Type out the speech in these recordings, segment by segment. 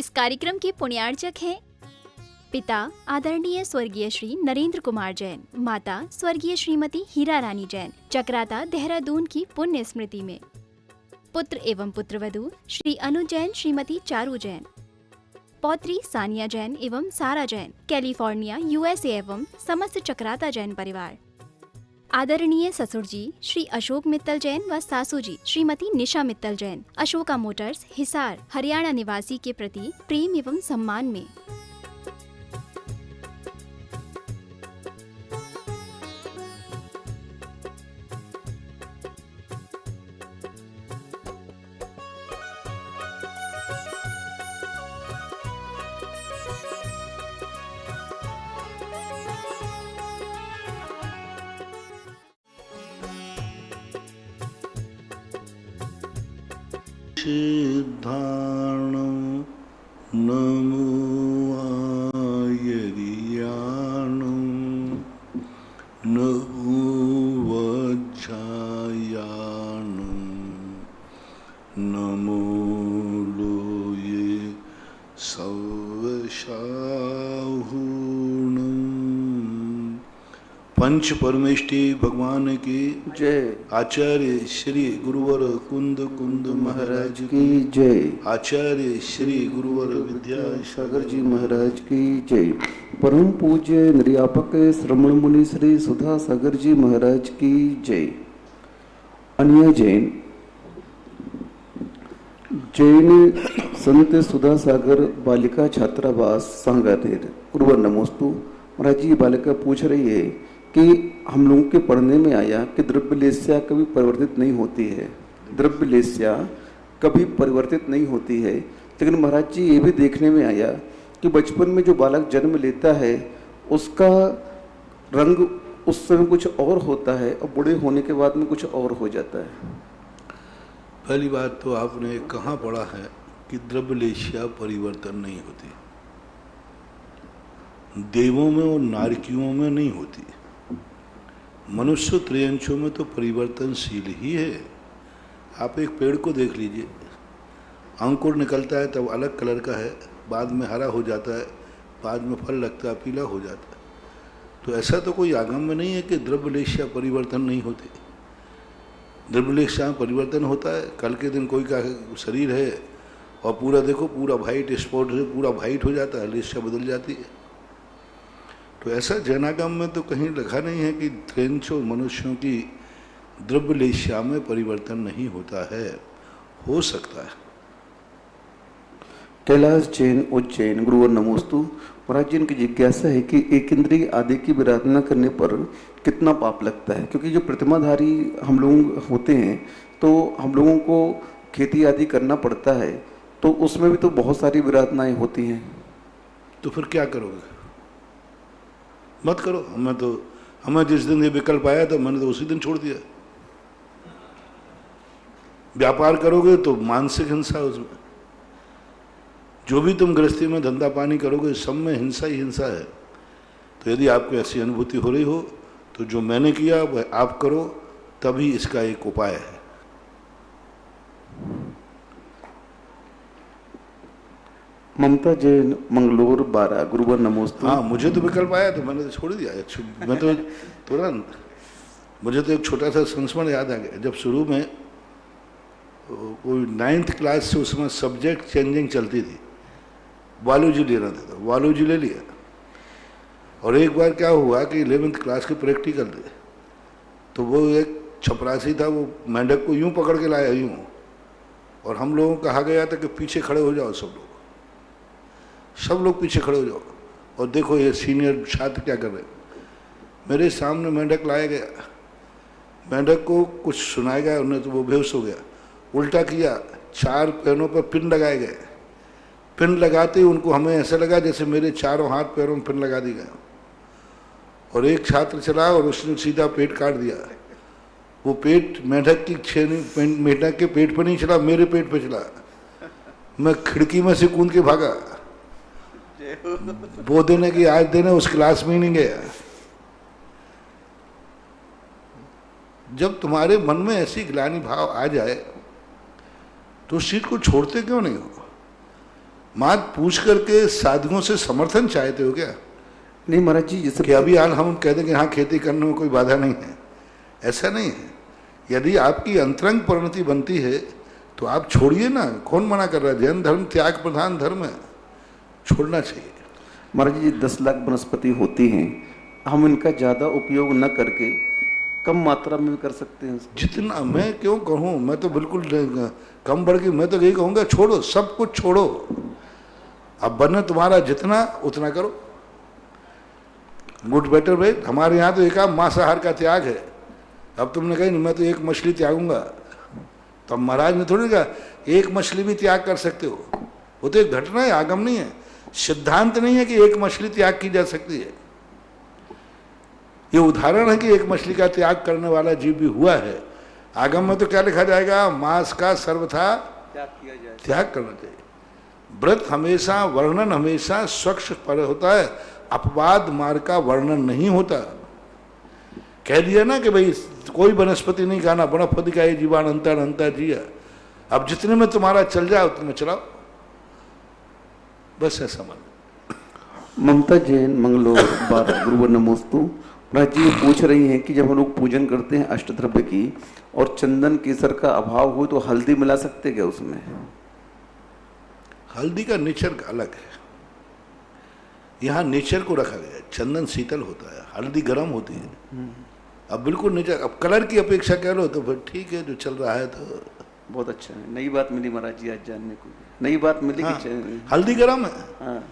इस कार्यक्रम के पुण्यार्चक हैं पिता आदरणीय स्वर्गीय श्री नरेंद्र कुमार जैन, माता स्वर्गीय श्रीमती हीरा रानी जैन, चक्राता देहरादून की पुण्य स्मृति में। पुत्र एवं पुत्रवधू श्री अनु जैन, श्रीमती चारू जैन, पौत्री सानिया जैन एवं सारा जैन, कैलिफोर्निया यूएसए एवं समस्त चक्राता जैन परिवार। आदरणीय ससुर जी श्री अशोक मित्तल जैन व सासू जी श्रीमती निशा मित्तल जैन, अशोका मोटर्स हिसार हरियाणा निवासी के प्रति प्रेम एवं सम्मान में। सिद्धाणं नमो आयर्याणं नमो वज्रायाणं नमो लोये सवशाहुणं। पंच परमेष्टि भगवान की जय। आचार्य श्री गुरुवर कुंद कुंद महाराज की जय। आचार्य श्री गुरुवर विद्यासागर जी महाराज की जय। परम पूज्य निर्यापक श्रमण मुनि श्री सुधा सागर जी महाराज की जय। अन्य जैन संत सुधा सागर बालिका छात्रावास सांगानेर। गुरुवर नमोस्तु। महाराज जी, बालिका पूछ रही है कि हम लोगों के पढ़ने में आया कि द्रव्यलेस्या कभी परिवर्तित नहीं होती है, द्रव्यलेस्या कभी परिवर्तित नहीं होती है। लेकिन महाराज जी, ये भी देखने में आया कि बचपन में जो बालक जन्म लेता है उसका रंग उस समय कुछ और होता है और बूढ़े होने के बाद में कुछ और हो जाता है। पहली बात तो आपने कहाँ पढ़ा है कि द्रव्यलेस्या परिवर्तन नहीं होती। देवों में और नारकियों में नहीं होती। मनुष्य त्रयंशों में तो परिवर्तनशील ही है। आप एक पेड़ को देख लीजिए, अंकुर निकलता है तब अलग कलर का है, बाद में हरा हो जाता है, बाद में फल लगता है पीला हो जाता है। तो ऐसा तो कोई आगम में नहीं है कि द्रव्यलेस्या परिवर्तन नहीं होती। द्रव्यलेस्या में परिवर्तन होता है। कल के दिन कोई का शरीर है और पूरा देखो पूरा वाइट स्पॉट है, पूरा वाइट हो जाता है, लेस्या बदल जाती है। तो ऐसा जैनागम में तो कहीं लिखा नहीं है कि त्रयंशों मनुष्यों की द्रव्यलेस्या में परिवर्तन नहीं होता है। हो सकता है। कैलाश जैन उज्जैन। गुरुवर नमोस्तु। महाराज जी, इनकी जिज्ञासा है कि एक इंद्रिय आदि की विराधना करने पर कितना पाप लगता है? क्योंकि जो प्रतिमाधारी हम लोग होते हैं तो हम लोगों को खेती आदि करना पड़ता है, तो उसमें भी तो बहुत सारी विराधनाएं होती हैं। तो फिर क्या करोगे? मत करो। हमें जिस दिन ये विकल्प आया था मैंने तो उसी दिन छोड़ दिया। व्यापार करोगे तो मानसिक हिंसा उसमें, जो भी तुम गृहस्थी में धंधा पानी करोगे सब में हिंसा ही हिंसा है। तो यदि आपको ऐसी अनुभूति हो रही हो तो जो मैंने किया वह आप करो, तभी इसका एक उपाय है। ममता जैन मंगलोर 12। गुरुवर नमोस्तु। हाँ, मुझे तो विकल्प आया तो मैंने तो छोड़ दिया। मैं तो तुरंत, मुझे तो एक छोटा सा संस्मरण याद आ गया। जब शुरू में कोई 9th क्लास से उसमें सब्जेक्ट चेंजिंग चलती थी, बायोलॉजी लेना था तो बायोलॉजी ले लिया। और एक बार क्या हुआ कि 11th क्लास के प्रैक्टिकल थे, तो वो एक छपरासी था, वो मेंढक को यूं पकड़ के लाया यूं, और हम लोगों को कहा गया था कि पीछे खड़े हो जाओ सब लोग पीछे खड़े हो जाओ और देखो ये सीनियर छात्र क्या कर रहे। मेरे सामने मेंढक लाया गया, मेंढक को कुछ सुनाया गया, उन्हें तो वो बेहोश हो गया। उल्टा किया, 4 पैरों पर पिन लगाए गए। पिन लगाते ही उनको हमें ऐसा लगा जैसे मेरे चारों हाथ पैरों में पिन लगा दी गए। और एक छात्र चला और उसने सीधा पेट काट दिया। वो पेट मेंढक की छेनी, मेंढक के पेट पर नहीं चला, मेरे पेट पर चला। मैं खिड़की में से कूद के भागा। वो देने की आज देने उस क्लास में ही नहीं गया। जब तुम्हारे मन में ऐसी ग्लानि भाव आ जाए तो उस चीज को छोड़ते क्यों नहीं हो? मात पूछ करके साधुओं से समर्थन चाहते हो क्या? नहीं महाराज जी, जैसे कि अभी हाल हम कहते हैं कि हाँ खेती करने में कोई बाधा नहीं है, ऐसा नहीं है। यदि आपकी अंतरंग परिणति बनती है तो आप छोड़िए ना, कौन मना कर रहा है? जैन धर्म त्याग प्रधान धर्म है, छोड़ना चाहिए। महाराज जी 10 लाख वनस्पति होती हैं, हम इनका ज़्यादा उपयोग न करके कम मात्रा में भी कर सकते हैं उसको। जितना मैं क्यों कहूँ, मैं तो बिल्कुल कम बढ़ के मैं तो यही कहूँगा छोड़ो, सब कुछ छोड़ो। अब बने तुम्हारा जितना उतना करो, गुड बेटर भाई। हमारे यहाँ तो एक मांसाहार का त्याग है। अब तुमने कही मैं तो एक मछली त्यागूंगा, तो अब महाराज ने थोड़ी कहा एक मछली भी त्याग कर सकते हो। वो तो एक घटना है, आगम नहीं है, सिद्धांत नहीं है कि एक मछली त्याग की जा सकती है। ये उदाहरण है कि एक मछली का त्याग करने वाला जीव भी हुआ है। आगम में तो क्या लिखा जाएगा? मांस का सर्वथा त्याग करना चाहिए। व्रत हमेशा, वर्णन हमेशा स्वच्छ पर होता है, अपवाद मार्ग का वर्णन नहीं होता। कह दिया ना कि भाई कोई वनस्पति नहीं खाना, वनस्पति का ये जीवान अंतर अंतर जिया। अब जितने में तुम्हारा चल जाए उतने में चलाओ, बस ऐसा मन। ममता जैन मंगलोर 12 गुरुवर नमोस्तु। महाराज जी पूछ रही हैं कि जब हम लोग पूजन करते हैं अष्टद्रव्य की और चंदन केसर का अभाव हो तो हल्दी मिला सकते क्या उसमें? हल्दी का नेचर अलग है, यहाँ नेचर को रखा गया है। चंदन शीतल होता है, हल्दी गर्म होती है। अब बिल्कुल नेचर, अब कलर की अपेक्षा कह लो तो फिर ठीक है, जो चल रहा है तो बहुत अच्छा है। नई बात मिली महाराज जी आज जानने को, नई बात मिली। हाँ, कि हल्दी गर्म है। हाँ।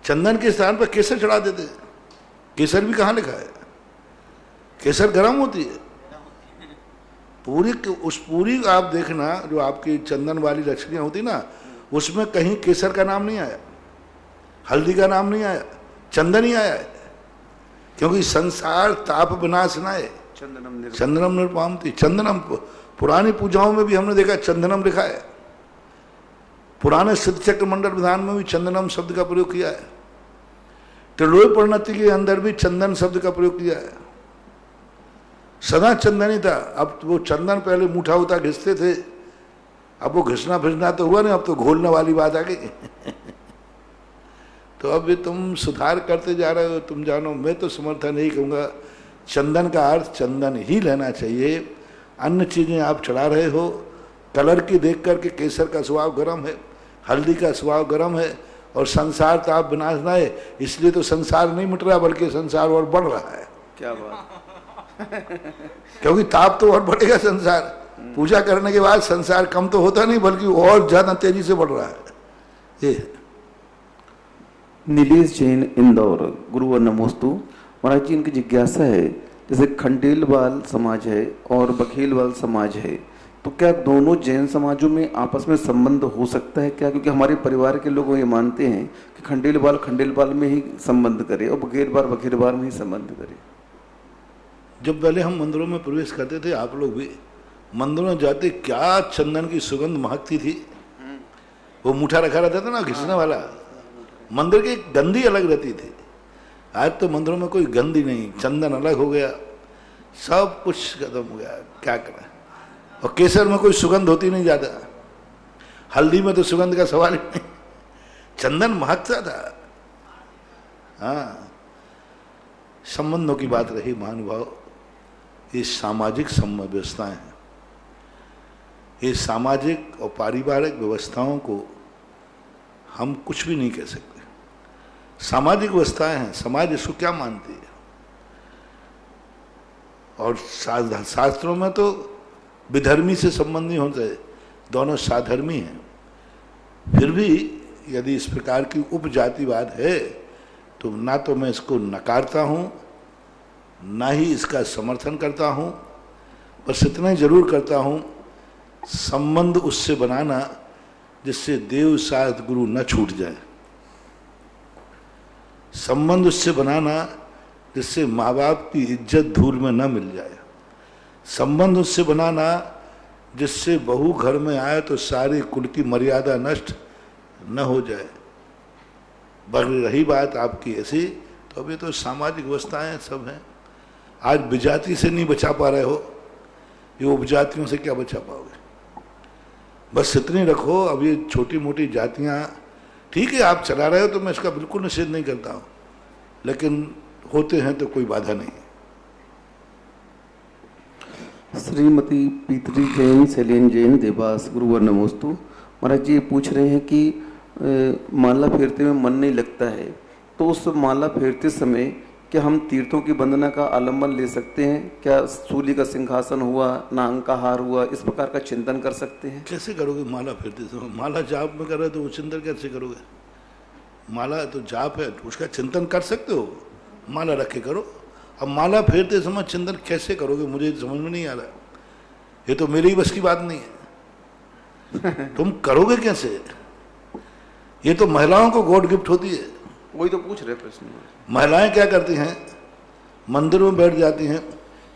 चंदन के स्थान पर केसर चढ़ा देते। केसर भी कहाँ लिखा है? केसर गर्म होती है पूरी। उस पूरी आप देखना जो आपकी चंदन वाली लक्ष्मियाँ होती ना, उसमें कहीं केसर का नाम नहीं आया, हल्दी का नाम नहीं आया, चंदन ही आया है। क्योंकि संसार ताप विनाश न है, चंदनम निर्पामती। चंदनम पुरानी पूजाओं में भी हमने देखा चंदनम लिखा है। पुराने सिद्ध चक्र मंडल विधान में भी चंदनम शब्द का प्रयोग किया है। त्रिलोय परिणति के अंदर भी चंदन शब्द का प्रयोग किया है। सदा चंदन ही था। अब वो चंदन पहले मुठा उठा घिसते थे, अब वो घिसना फिसना तो हुआ नहीं, अब तो घोलने वाली बात आ गई। तो अब ये तुम सुधार करते जा रहे हो, तुम जानो। मैं तो समर्थन नहीं कहूँगा, चंदन का अर्थ चंदन ही लेना चाहिए। अन्य चीज़ें आप चढ़ा रहे हो, कलर की देख करके केसर का स्वभाव गर्म है, हल्दी का स्वभाव गर्म है, और संसार ताप विनाश ना है, इसलिए तो संसार नहीं मिट रहा बल्कि संसार और बढ़ रहा है। क्या बात। क्योंकि ताप तो और बढ़ेगा संसार। पूजा करने के बाद संसार कम तो होता नहीं बल्कि और ज्यादा तेजी से बढ़ रहा है। ये नीलेश जैन इंदौर गुरुवर नमोस्तु। महाराज जी इनकी जिज्ञासा है, जैसे खंडेलवाल समाज है और बखेलवाल समाज है, तो क्या दोनों जैन समाजों में आपस में संबंध हो सकता है क्या? क्योंकि हमारे परिवार के लोग ये मानते हैं कि खंडेलवाल में ही संबंध करे और बखेरवाल में ही संबंध करे। जब पहले हम मंदिरों में प्रवेश करते थे, आप लोग भी मंदिरों में जाते, क्या चंदन की सुगंध महकती थी। वो मुठा रखा रहता था ना घिसने वाला, मंदिर की गंदी अलग रहती थी। आज तो मंदिरों में कोई गंदी नहीं, चंदन अलग हो गया, सब कुछ खत्म हो गया। क्या करें? और केसर में कोई सुगंध होती नहीं ज्यादा, हल्दी में तो सुगंध का सवाल ही नहीं, चंदन महकता था। हाँ, संबंधों की बात रही महानुभाव, ये सामाजिक व्यवस्थाएं हैं। ये सामाजिक और पारिवारिक व्यवस्थाओं को हम कुछ भी नहीं कह सकते। सामाजिक व्यवस्थाएं हैं, समाज इसको क्या मानती है। और शास्त्रों में तो विधर्मी से संबंध नहीं होते, दोनों साधर्मी हैं। फिर भी यदि इस प्रकार की उपजातिवाद है तो ना तो मैं इसको नकारता हूँ, ना ही इसका समर्थन करता हूँ। बस इतना ही जरूर करता हूँ, संबंध उससे बनाना जिससे देव शास्त्र गुरु न छूट जाए, संबंध उससे बनाना जिससे माँ बाप की इज्जत धूल में न मिल जाए, संबंध उससे बनाना जिससे बहू घर में आए तो सारी कुल की मर्यादा नष्ट न हो जाए। बगैर रही बात आपकी ऐसी, तो अब ये तो सामाजिक व्यवस्थाएं सब हैं। आज विजाति से नहीं बचा पा रहे हो, ये उपजातियों से क्या बचा पाओगे? बस इतनी रखो। अब ये छोटी मोटी जातियां ठीक है, आप चला रहे हो तो मैं इसका बिल्कुल निषेध नहीं करता हूँ, लेकिन होते हैं तो कोई बाधा नहीं है। श्रीमती पीतरी जैन, सेलिन जैन, देवास, गुरुवर नमोस्तु। महाराज जी पूछ रहे हैं कि माला फेरते में मन नहीं लगता है, तो उस माला फेरते समय क्या हम तीर्थों की वंदना का आलम्बन ले सकते हैं? क्या सूली का सिंहासन हुआ, नांग का हार हुआ, इस प्रकार का चिंतन कर सकते हैं? कैसे करोगे माला फेरते समय? माला जाप में कर रहे हो तो वो चिंतन कैसे करोगे? माला तो जाप है, तो उसका चिंतन कर सकते हो, माला रखे करो। अब माला फेरते समय चिंतन कैसे करोगे, मुझे समझ में नहीं आ रहा। ये तो मेरी बस की बात नहीं है। तुम करोगे कैसे? ये तो महिलाओं को गॉड गिफ्ट होती है। वही तो पूछ रहे प्रश्न। महिलाएं क्या करती हैं, मंदिर में बैठ जाती हैं,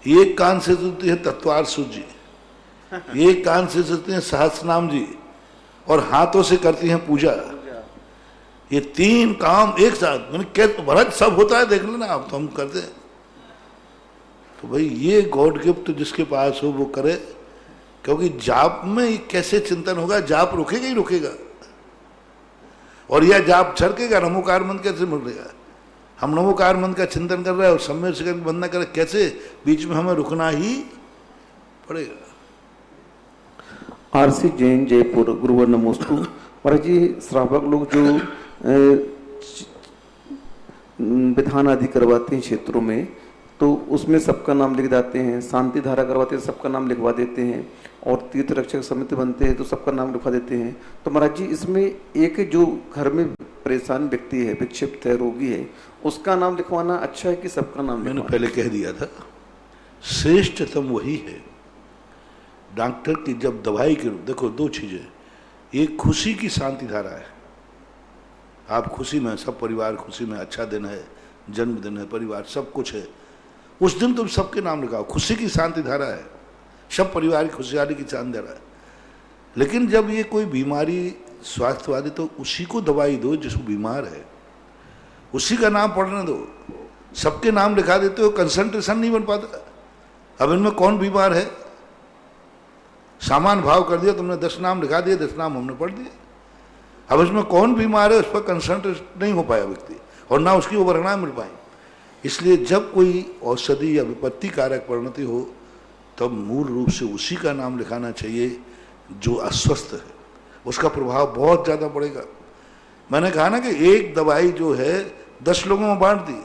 एक कान से सुनती है तत्वार सूजी, एक कान से सुनती हैं सहस्रनाम जी, और हाथों से करती हैं पूजा। ये 3 काम एक साथ, मैंने क्या भरत सब होता है, देख लेना आप, तो हम करते हैं। तो भाई ये गॉड गिफ्ट जिसके पास हो वो करे, क्योंकि जाप में कैसे चिंतन होगा? जाप रुकेगा ही रुकेगा, और यह जाप छरकेगा, नमोकार मंत्र कैसे मिलेगा? हम नमोकार मंत्र का चिंतन कर रहे हैं और समय से करके बंद करें, कैसे? बीच में हमें रुकना ही पड़ेगा। आरसी जैन, जयपुर, गुरुवर नमोस्तु। महाराज जी श्रावक लोग जो विधान आदि करवाते हैं क्षेत्रों में, तो उसमें सबका नाम लिख देते हैं, शांति धारा करवाते हैं सबका नाम लिखवा देते हैं, और तीर्थ रक्षक समिति बनते हैं तो सबका नाम लिखवा देते हैं। तो महाराज जी इसमें एक जो घर में परेशान व्यक्ति है, विक्षिप्त है, रोगी है, उसका नाम लिखवाना अच्छा है कि सबका नाम? मैंने पहले कह दिया था, श्रेष्ठतम वही है। डॉक्टर की जब दवाई के रूप, देखो 2 चीजें, एक खुशी की शांति धारा है, आप खुशी में, सब परिवार खुशी में, अच्छा दिन है, जन्मदिन है, परिवार सब कुछ है, उस दिन तुम सबके नाम लिखाओ, खुशी की शांति धारा है, सब परिवार की खुशहाली की शांति धारा है। लेकिन जब ये कोई बीमारी स्वास्थ्यवादी, तो उसी को दवाई दो जिसको बीमार है, उसी का नाम पढ़ने दो। सबके नाम लिखा देते हो, कंसंट्रेशन नहीं बन पाता। अब इनमें कौन बीमार है? सामान भाव कर दिया तुमने, 10 नाम लिखा दिए, 10 नाम हमने पढ़ दिए। अब इसमें कौन बीमार है, उस पर कंसंट्रेट नहीं हो पाया व्यक्ति, और ना उसकी उपरना मिल पाई। इसलिए जब कोई औषधि या विपत्ति कारक परिणति हो, तब मूल रूप से उसी का नाम लिखाना चाहिए जो अस्वस्थ है, उसका प्रभाव बहुत ज़्यादा पड़ेगा। मैंने कहा ना कि एक दवाई जो है 10 लोगों में बांट दी,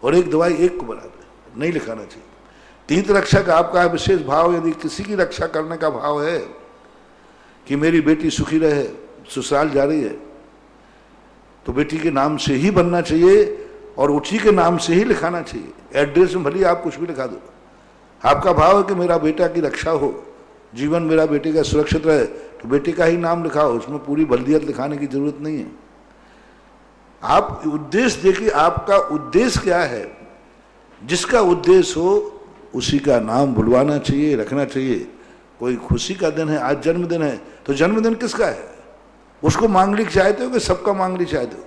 और एक दवाई एक को बना दे, नहीं लिखाना चाहिए। तीर्थ रक्षक आपका विशेष भाव, यदि किसी की रक्षा करने का भाव है कि मेरी बेटी सुखी रहे, ससुराल जा रही है, तो बेटी के नाम से ही बनना चाहिए, और उसी के नाम से ही लिखाना चाहिए। एड्रेस में भले आप कुछ भी लिखा दो, आपका भाव है कि मेरा बेटा की रक्षा हो, जीवन मेरा बेटे का सुरक्षित रहे, तो बेटे का ही नाम लिखाओ, उसमें पूरी बल्दियत लिखाने की जरूरत नहीं है। आप उद्देश्य देखिए, आपका उद्देश्य क्या है, जिसका उद्देश्य हो उसी का नाम बुलवाना चाहिए, रखना चाहिए। कोई खुशी का दिन है, आज जन्मदिन है, तो जन्मदिन किसका है? उसको मांगलिक चाहते हो कि सबका मांगलिक चाहते हो?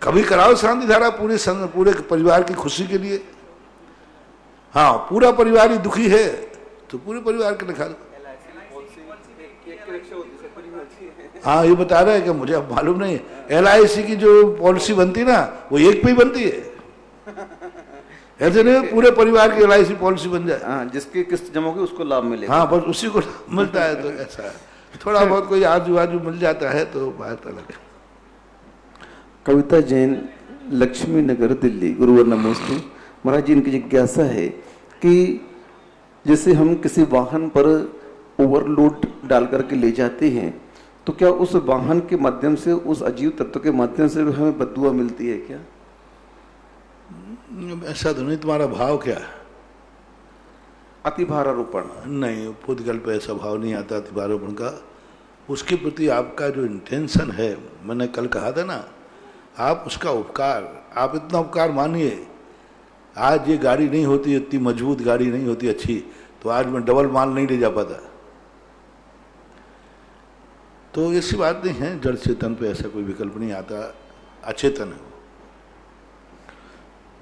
कभी कराओ शांति धारा पूरे परिवार की खुशी के लिए। हाँ, पूरा परिवार ही दुखी है तो पूरे परिवार के लिखा दो। हाँ, ये बता रहा है कि मुझे अब मालूम नहीं, LIC की जो पॉलिसी बनती ना, वो एक पे ही बनती है, ऐसे नहीं पूरे परिवार की LIC पॉलिसी बन जाए। हाँ, जिसकी किस्त जमा होगी उसको लाभ मिलेगा। हाँ, बस उसी को मिलता है। तो ऐसा है, थोड़ा बहुत कोई आजू बाजू मिल जाता है तो बात अलग है। कविता जैन, लक्ष्मी नगर, दिल्ली, गुरुवर नमोस्तु। महाराज जी इनकी जिज्ञासा है कि जैसे हम किसी वाहन पर ओवरलोड डाल करके ले जाते हैं, तो क्या उस वाहन के माध्यम से, उस अजीव तत्व के माध्यम से हमें बद्दुआ मिलती है क्या? ऐसा तो नहीं। तुम्हारा भाव क्या है? अति भारारोपण? नहीं, पुद्गल पे ऐसा भाव नहीं आता अति भारारोपण का। उसके प्रति आपका जो इंटेंशन है, मैंने कल कहा था ना, आप उसका उपकार, आप इतना उपकार मानिए। आज ये गाड़ी नहीं होती, इतनी मजबूत गाड़ी नहीं होती अच्छी, तो आज मैं डबल माल नहीं ले जा पाता। तो ऐसी बात नहीं है, जड़ चेतन पे ऐसा कोई विकल्प नहीं आता, अचेतन है।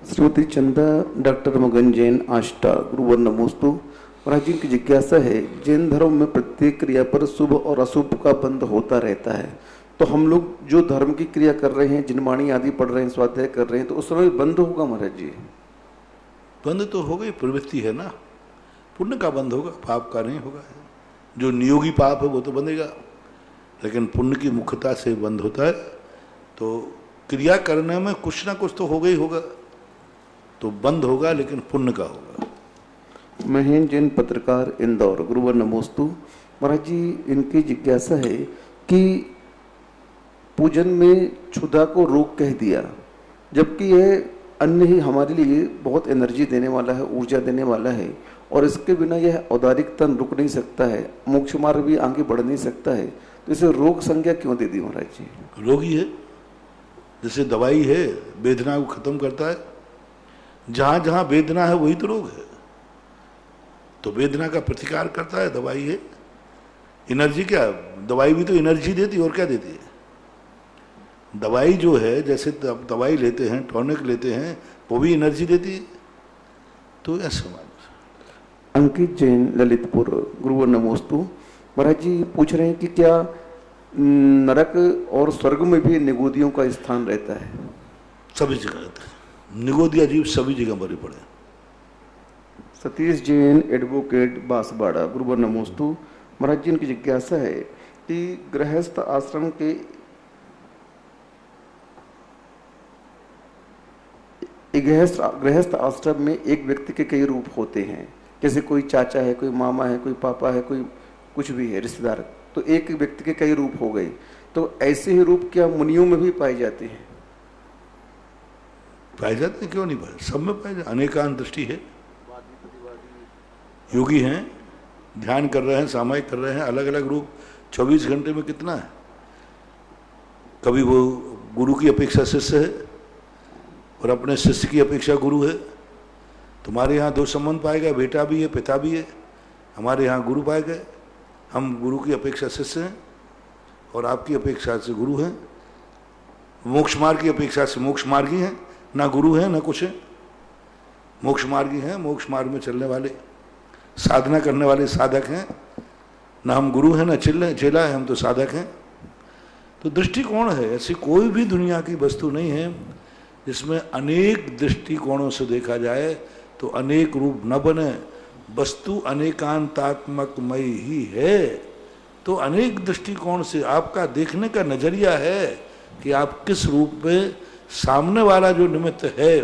श्रीमती चंदा, डॉक्टर मगन जैन, आष्टा, गुरुवर नमोस्तु। महाराज जी की जिज्ञासा है, जैन धर्म में प्रत्येक क्रिया पर शुभ और अशुभ का बंध होता रहता है, तो हम लोग जो धर्म की क्रिया कर रहे हैं, जिनवाणी आदि पढ़ रहे हैं, स्वाध्याय कर रहे हैं, तो उस समय बंद होगा महाराज जी? बंद तो हो गई, प्रवृत्ति है ना, पुण्य का बंद होगा, पाप का नहीं होगा। जो नियोगी पाप है वो तो बंधेगा, लेकिन पुण्य की मुख्यता से बंद होता है। तो क्रिया करने में कुछ ना कुछ तो होगा ही होगा, तो बंद होगा, लेकिन पुण्य का होगा। महेंद्र जैन, पत्रकार, इंदौर। गुरुवर नमोस्तु। महाराज जी, इनकी जिज्ञासा है कि पूजन में क्षुधा को रोग कह दिया, जबकि यह अन्न ही हमारे लिए बहुत एनर्जी देने वाला है, ऊर्जा देने वाला है, और इसके बिना यह औदारिक तन रुक नहीं सकता है, मोक्ष मार्ग भी आगे बढ़ नहीं सकता है, तो इसे रोग संज्ञा क्यों दे दी महाराज जी? रोग ही है, जैसे दवाई है, वेदना को खत्म करता है। जहां जहां वेदना है वही तो रोग है, तो वेदना का प्रतिकार करता है, दवाई है। एनर्जी क्या, दवाई भी तो एनर्जी देती है, और क्या देती है? दवाई जो है, जैसे दवाई लेते हैं, टॉनिक लेते हैं, वो भी एनर्जी देती है। तो ऐसा मान। अंकित जैन, ललितपुर। गुरुवर नमोस्तु। महाराज जी पूछ रहे हैं कि क्या नरक और स्वर्ग में भी निगोदियों का स्थान रहता है? सभी जगह रहता है, निगोदिया जीव सभी जगह मरे पड़े। सतीश जैन, एडवोकेट, बांसवाड़ा। गुरुवर नमोस्तु। महाराज जी, उनकी जिज्ञासा है कि गृहस्थ आश्रम के गृहस्थ आश्रम में एक व्यक्ति के कई रूप होते हैं, जैसे कोई चाचा है, कोई मामा है, कोई पापा है, कोई कुछ भी है रिश्तेदार, तो एक व्यक्ति के कई रूप हो गए, तो ऐसे ही रूप क्या मुनियों में भी पाए जाते हैं? पाए जाते हैं, क्यों नहीं पाए, सब में पाए जाते। अनेकांत दृष्टि है, योगी हैं, ध्यान कर रहे हैं, सामायिक कर रहे हैं, अलग अलग रूप। 24 घंटे में कितना है। कभी वो गुरु की अपेक्षा शिष्य है और अपने शिष्य की अपेक्षा गुरु है। तुम्हारे यहाँ दो संबंध पाए गए, बेटा भी है, पिता भी है। हमारे यहाँ गुरु पाए गए, हम गुरु की अपेक्षा शिष्य हैं और आपकी अपेक्षा से गुरु हैं। मोक्ष मार्ग की अपेक्षा से मोक्ष मार्गी हैं, ना गुरु हैं ना कुछ है। मोक्ष मार्गी हैं, मोक्ष मार्ग में चलने वाले, साधना करने वाले साधक हैं। ना हम गुरु हैं ना चेला है, हम तो साधक हैं। तो दृष्टिकोण है, ऐसी कोई भी दुनिया की वस्तु नहीं है जिसमें अनेक दृष्टिकोणों से देखा जाए तो अनेक रूप न बने। वस्तु अनेकांतात्मकमय ही है, तो अनेक दृष्टिकोण से आपका देखने का नजरिया है कि आप किस रूप में, सामने वाला जो निमित्त है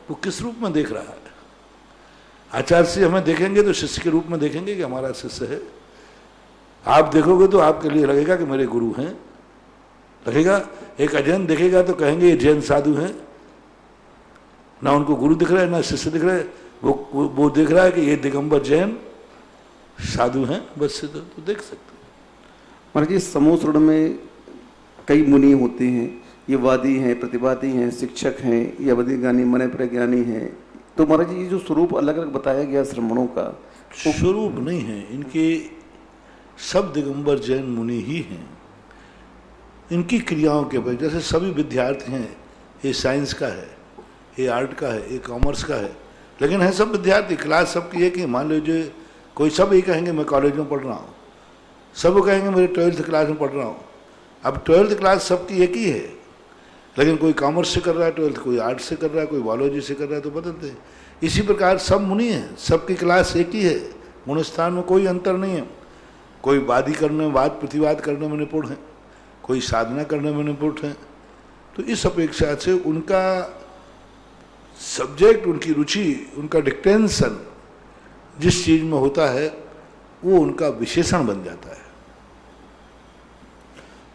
वो किस रूप में देख रहा है। आचार्य से हमें देखेंगे तो शिष्य के रूप में देखेंगे कि हमारा शिष्य है। आप देखोगे तो आपके लिए लगेगा कि मेरे गुरु हैं, लगेगा। एक अजैन देखेगा तो कहेंगे ये जैन साधु हैं। ना उनको गुरु दिख रहा है ना शिष्य दिख रहा है, वो देख रहा है कि ये दिगंबर जैन साधु हैं, बस से तो देख सकते। महाराज जी, समूह श्रवण में कई मुनि होते हैं, ये वादी हैं, प्रतिवादी हैं, शिक्षक हैं, ये अवधि ज्ञानी, मन प्रज्ञानी हैं। तो महाराज जी, ये जो स्वरूप अलग अलग बताया गया श्रमणों का, स्वरूप नहीं है इनके, सब दिगंबर जैन मुनि ही हैं। इनकी क्रियाओं के पर, जैसे सभी विद्यार्थी हैं, ये साइंस का है, ये आर्ट का है, ये कॉमर्स का है, लेकिन है सब विद्यार्थी। क्लास सबकी एक ही। मान लीजिए कोई, सब ये कहेंगे मैं कॉलेज में पढ़ रहा हूँ, सब कहेंगे मेरे 12th क्लास में पढ़ रहा हूँ। अब 12th क्लास सबकी एक ही है, लेकिन कोई कॉमर्स से कर रहा है 12th, कोई आर्ट से कर रहा है, कोई बायोलॉजी से कर रहा है, तो बदलते हैं। इसी प्रकार सब मुनि हैं, सबकी क्लास एक ही है, मुनिस्थान में कोई अंतर नहीं है। कोई वादी करने, वाद प्रतिवाद करने में निपुण है, कोई साधना करने में निपुण है। तो इस अपेक्षा से उनका सब्जेक्ट, उनकी रुचि, उनका डिक्टेंशन जिस चीज में होता है वो उनका विशेषण बन जाता है।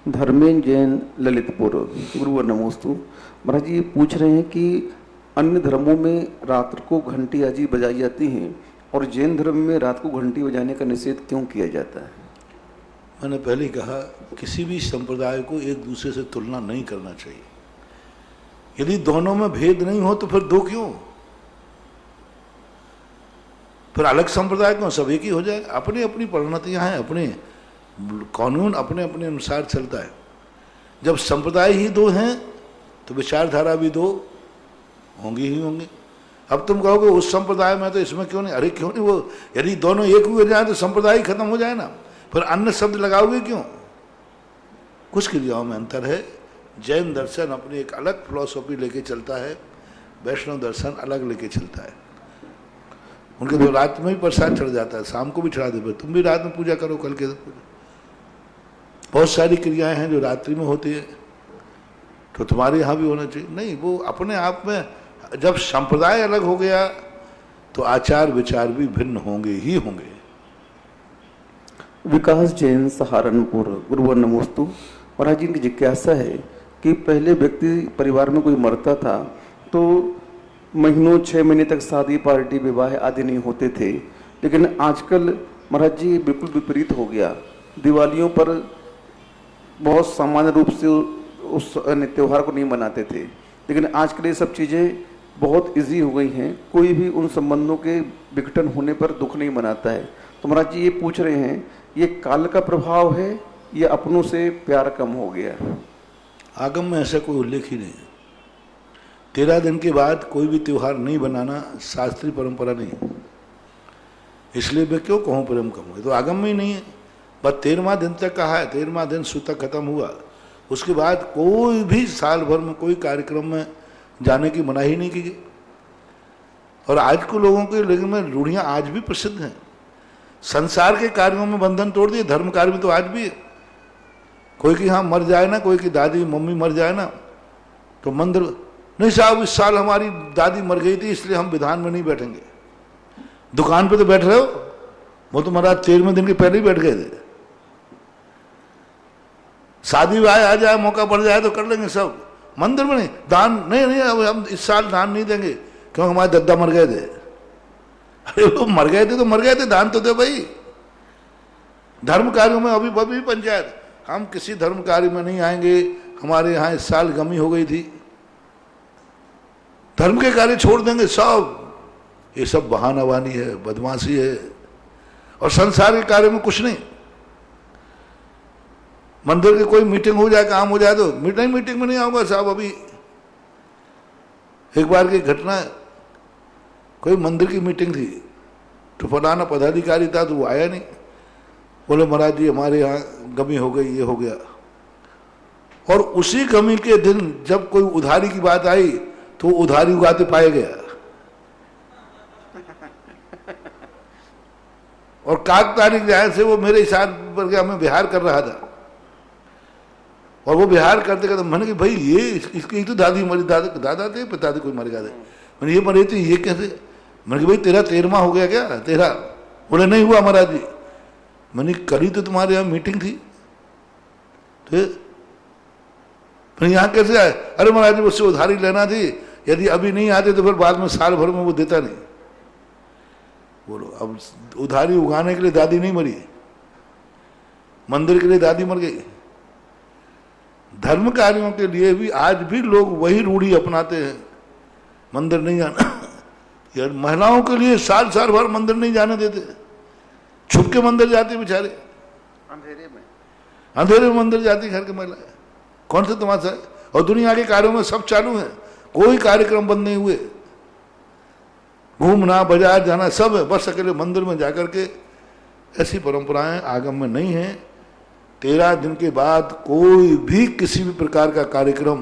धर्मेंद्र जैन, ललितपुर। गुरुवर नमोस्तु। महाराज जी, पूछ रहे हैं कि अन्य धर्मों में रात को घंटी आदि बजाई जाती हैं और जैन धर्म में रात को घंटी बजाने का निषेध क्यों किया जाता है? मैंने पहले कहा, किसी भी संप्रदाय को एक दूसरे से तुलना नहीं करना चाहिए। यदि दोनों में भेद नहीं हो तो फिर दो क्यों, फिर अलग संप्रदाय क्यों, सब एक ही हो जाए। अपनी अपनी परिणतियां हैं, अपने कानून अपने अपने अनुसार चलता है। जब संप्रदाय ही दो हैं तो विचारधारा भी दो होंगी ही होंगी। अब तुम कहोगे उस संप्रदाय में तो इसमें क्यों नहीं, अरे क्यों नहीं, वो यदि दोनों एक हुए जाए तो संप्रदाय खत्म हो जाए ना, फिर अन्य शब्द लगाओगे क्यों? कुछ क्रियाओं में अंतर है। जैन दर्शन अपनी एक अलग फिलॉसफी लेके चलता है, वैष्णव दर्शन अलग लेके चलता है। उनके तो रात में भी प्रसाद चढ़ जाता है, शाम को भी चढ़ा दे, तुम भी रात में पूजा करो, कल के बहुत सारी क्रियाएं हैं जो रात्रि में होती है, तो तुम्हारे यहाँ भी होना चाहिए। नहीं, वो अपने आप में जब संप्रदाय अलग हो गया तो आचार विचार भी भिन्न होंगे ही होंगे। विकास जैन, सहारनपुर। गुरुवर नमोस्तु। महाराज जी, इनकी जिज्ञासा है कि पहले व्यक्ति परिवार में कोई मरता था तो महीनों 6 महीने तक शादी पार्टी विवाह आदि नहीं होते थे, लेकिन आजकल महाराज जी बिल्कुल विपरीत हो गया। दिवालियों पर बहुत सामान्य रूप से उस त्यौहार को नहीं मनाते थे, लेकिन आजकल ये सब चीज़ें बहुत इजी हो गई हैं। कोई भी उन संबंधों के विघटन होने पर दुख नहीं मनाता है। तो महाराज जी ये पूछ रहे हैं, ये काल का प्रभाव है या अपनों से प्यार कम हो गया? आगम में ऐसा कोई उल्लेख ही नहीं है। 13 दिन के बाद कोई भी त्यौहार नहीं बनाना शास्त्रीय परंपरा नहीं है, इसलिए मैं क्यों कहूँ प्रेम कम हो, तो आगम में ही नहीं है। बस 13वां दिन तक कहा है, 13वां दिन सूतक खत्म हुआ, उसके बाद कोई भी साल भर में कोई कार्यक्रम में जाने की मनाही नहीं की गई। और आज को लोगों के लेकिन में रूढ़ियाँ आज भी प्रसिद्ध हैं। संसार के कार्यों में बंधन तोड़ दिए, धर्म कार्य में तो आज भी है। कोई की हाँ मर जाए ना, कोई की दादी मम्मी मर जाए ना, तो मंदिर नहीं साहब इस साल हमारी दादी मर गई थी इसलिए हम विधान में नहीं बैठेंगे। दुकान पे तो बैठ रहे हो, वो तो महाराज 13वें दिन के पहले ही बैठ गए थे। शादी विवाह आ जाए, मौका पड़ जाए तो कर लेंगे सब, मंदिर में नहीं। दान नहीं, अब हम इस साल दान नहीं देंगे क्योंकि हमारे दद्दा मर गए थे। अरे वो मर गए थे तो मर गए थे, दान तो दे भाई। धर्म कार्यों में अभी पंचायत, हम किसी धर्म कार्य में नहीं आएंगे, हमारे यहाँ इस साल गमी हो गई थी, धर्म के कार्य छोड़ देंगे सब। ये सब बहानावानी है, बदमाशी है, और संसार के कार्य में कुछ नहीं। मंदिर की कोई मीटिंग हो जाए, काम हो जाए तो मीटिंग में नहीं आऊंगा साहब। अभी एक बार की घटना है, कोई मंदिर की मीटिंग थी तो फलाना पदाधिकारी था तो वो आया नहीं। बोले महाराज जी हमारे यहाँ गमी हो गई, ये हो गया। और उसी गमी के दिन जब कोई उधारी की बात आई तो उधारी उगाते पाया गया। और काक तारीख जाए से वो मेरे हिसाब पर गया, मैं बिहार कर रहा था, और वो बिहार करते करते मैंने कि भाई ये इसकी तो दादी मरी, दादा थे पिता थे, कोई मर गया थे। मैंने ये मरे थे, ये कैसे? मैंने कि भाई तेरा 13वां हो गया क्या तेरा? बोले नहीं हुआ महाराज जी। मैंने कल ही तो तुम्हारे यहाँ मीटिंग थी, तो यहाँ कैसे आए? अरे महाराज जी उससे उधारी लेना थी, यदि अभी नहीं आते तो फिर बाद में साल भर में वो देता नहीं। बोलो अब उधारी उगाने के लिए दादी नहीं मरी, मंदिर के लिए दादी मर गई। धर्म कार्यों के लिए भी आज भी लोग वही रूढ़ी अपनाते हैं, मंदिर नहीं जाना। यार महिलाओं के लिए साल भर मंदिर नहीं जाने देते, छुप के मंदिर जाते बेचारे, अंधेरे में मंदिर जाती घर की महिलाएं। कौन सा तमाशा है? और दुनिया के कार्यों में सब चालू है, कोई कार्यक्रम बंद नहीं हुए, घूमना बाजार जाना सब है, बस अकेले मंदिर में जाकर के। ऐसी परंपराएं आगम में नहीं है। 13 दिन के बाद कोई भी किसी भी प्रकार का कार्यक्रम,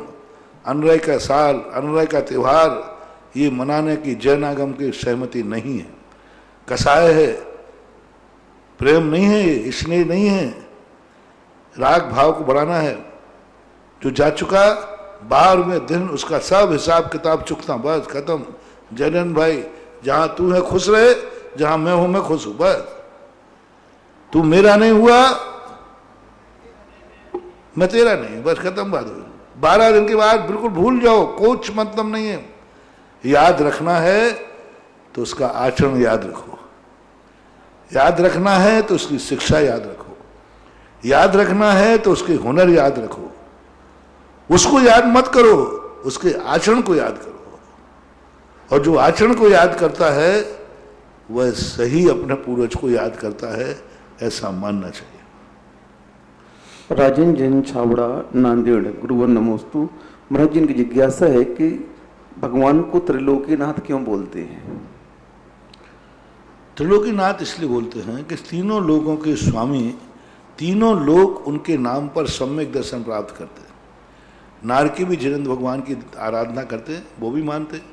अनुराय का साल, अनुराय का त्यौहार, ये मनाने की जैन आगम की सहमति नहीं है। कसाय है, प्रेम नहीं है, स्नेह नहीं है, राग भाव को बढ़ाना है। जो जा चुका 12वें दिन उसका सब हिसाब किताब चुकता, बस खत्म। जैन भाई जहां तू है खुश रहे, जहां मैं हूं मैं खुश हूं, बस। तू मेरा नहीं हुआ मैं तेरा नहीं, बस खत्म बात हो। 12 दिन के बाद बिल्कुल भूल जाओ, कुछ मतलब नहीं है। याद रखना है तो उसका आचरण याद रखो, याद रखना है तो उसकी शिक्षा याद रखो, याद रखना है तो उसके हुनर याद रखो। उसको याद मत करो, उसके आचरण को याद करो। और जो आचरण को याद करता है वह सही अपने पूर्वज को याद करता है, ऐसा मानना चाहिए। राजेंद्र जैन, छावड़ा, नांदेड़। गुरुवर नमोस्तु। महाराज जी, इनकी जिज्ञासा है कि भगवान को त्रिलोकीनाथ क्यों बोलते हैं? त्रिलोकीनाथ इसलिए बोलते हैं कि तीनों लोगों के स्वामी तीनों लोग उनके नाम पर सम्यक दर्शन प्राप्त करते हैं। नारकी भी जिनेंद्र भगवान की आराधना करते हैं, वो भी मानते हैं।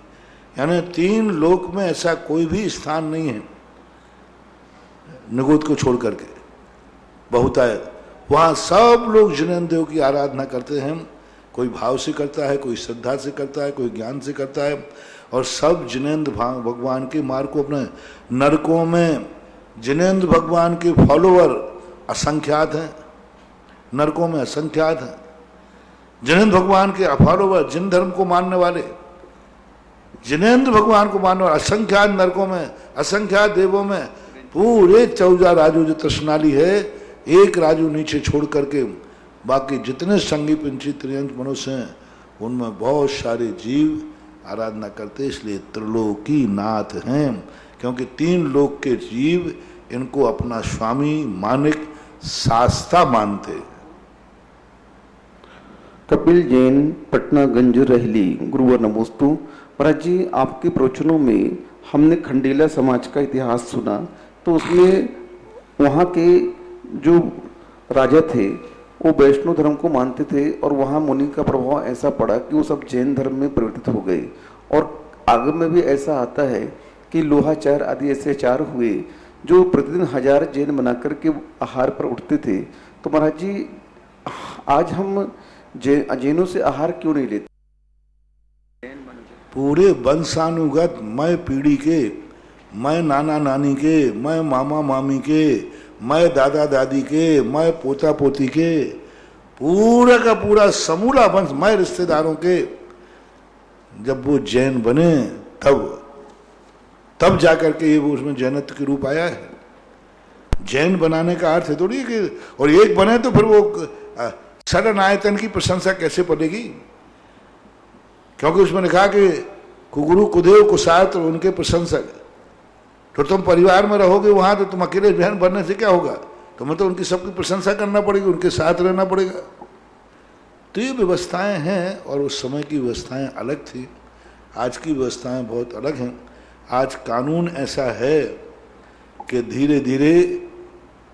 यानी 3 लोक में ऐसा कोई भी स्थान नहीं है निगोद को छोड़ करके, बहुतायत वहाँ सब लोग जिनेंद्र देव की आराधना करते हैं। कोई भाव से करता है, कोई श्रद्धा से करता है, कोई ज्ञान से करता है, और सब जिनेंद्र भगवान के मार्ग को अपने नरकों में जिनेंद्र भगवान के फॉलोअर असंख्यात हैं, नरकों में असंख्यात हैं। जिनेंद्र भगवान के फॉलोअर, जिन धर्म को मानने वाले, जिनेंद्र भगवान को मानने वाले असंख्यात नरकों में, असंख्यात देवों में, पूरे 14 राजू जो तृष्णाली है, एक राजू नीचे छोड़ करके बाकी जितने संगी पंची त्रियंत मनुष्य हैं उनमें बहुत सारे जीव आराधना करते, इसलिए त्रिलोकी नाथ हैं, क्योंकि 3 लोक के जीव इनको अपना स्वामी मानिक शास्ता मानते। कपिल जैन, पटना गंज रहली, गुरुवर नमोस्तु। महाराज जी, आपके प्रवचनों में हमने खंडेला समाज का इतिहास सुना, तो उसमें वहाँ के जो राजा थे वो वैष्णव धर्म को मानते थे, और वहाँ मुनि का प्रभाव ऐसा पड़ा कि वो सब जैन धर्म में परिवर्तित हो गए। और आगे में भी ऐसा आता है कि लोहाचार आदि ऐसे आचार हुए जो प्रतिदिन 1000 जैन बना करके आहार पर उठते थे। तो महाराज जी, आज हम जैनों से आहार क्यों नहीं लेते? पूरे वंशानुगत मैं पीढ़ी के, मैं नाना नानी के, मैं मामा मामी के, मैं दादा दादी के, मैं पोता पोती के, पूरा का पूरा समूला वंश, मैं रिश्तेदारों के, जब वो जैन बने तब जाकर के ये वो उसमें जैनत्व के रूप आया है। जैन बनाने का अर्थ है थोड़ी कि और एक बने तो फिर वो सडन आयतन की प्रशंसा कैसे पड़ेगी, क्योंकि उसमें लिखा कि कुगुरु कुदेव कुशात्र उनके प्रशंसक। तो तुम परिवार में रहोगे वहां तो तुम अकेले बहन बनने से क्या होगा, तुम्हें तो उनकी सबकी प्रशंसा करना पड़ेगी, उनके साथ रहना पड़ेगा। तो ये व्यवस्थाएं हैं, और उस समय की व्यवस्थाएं अलग थी, आज की व्यवस्थाएं बहुत अलग हैं। आज कानून ऐसा है कि धीरे धीरे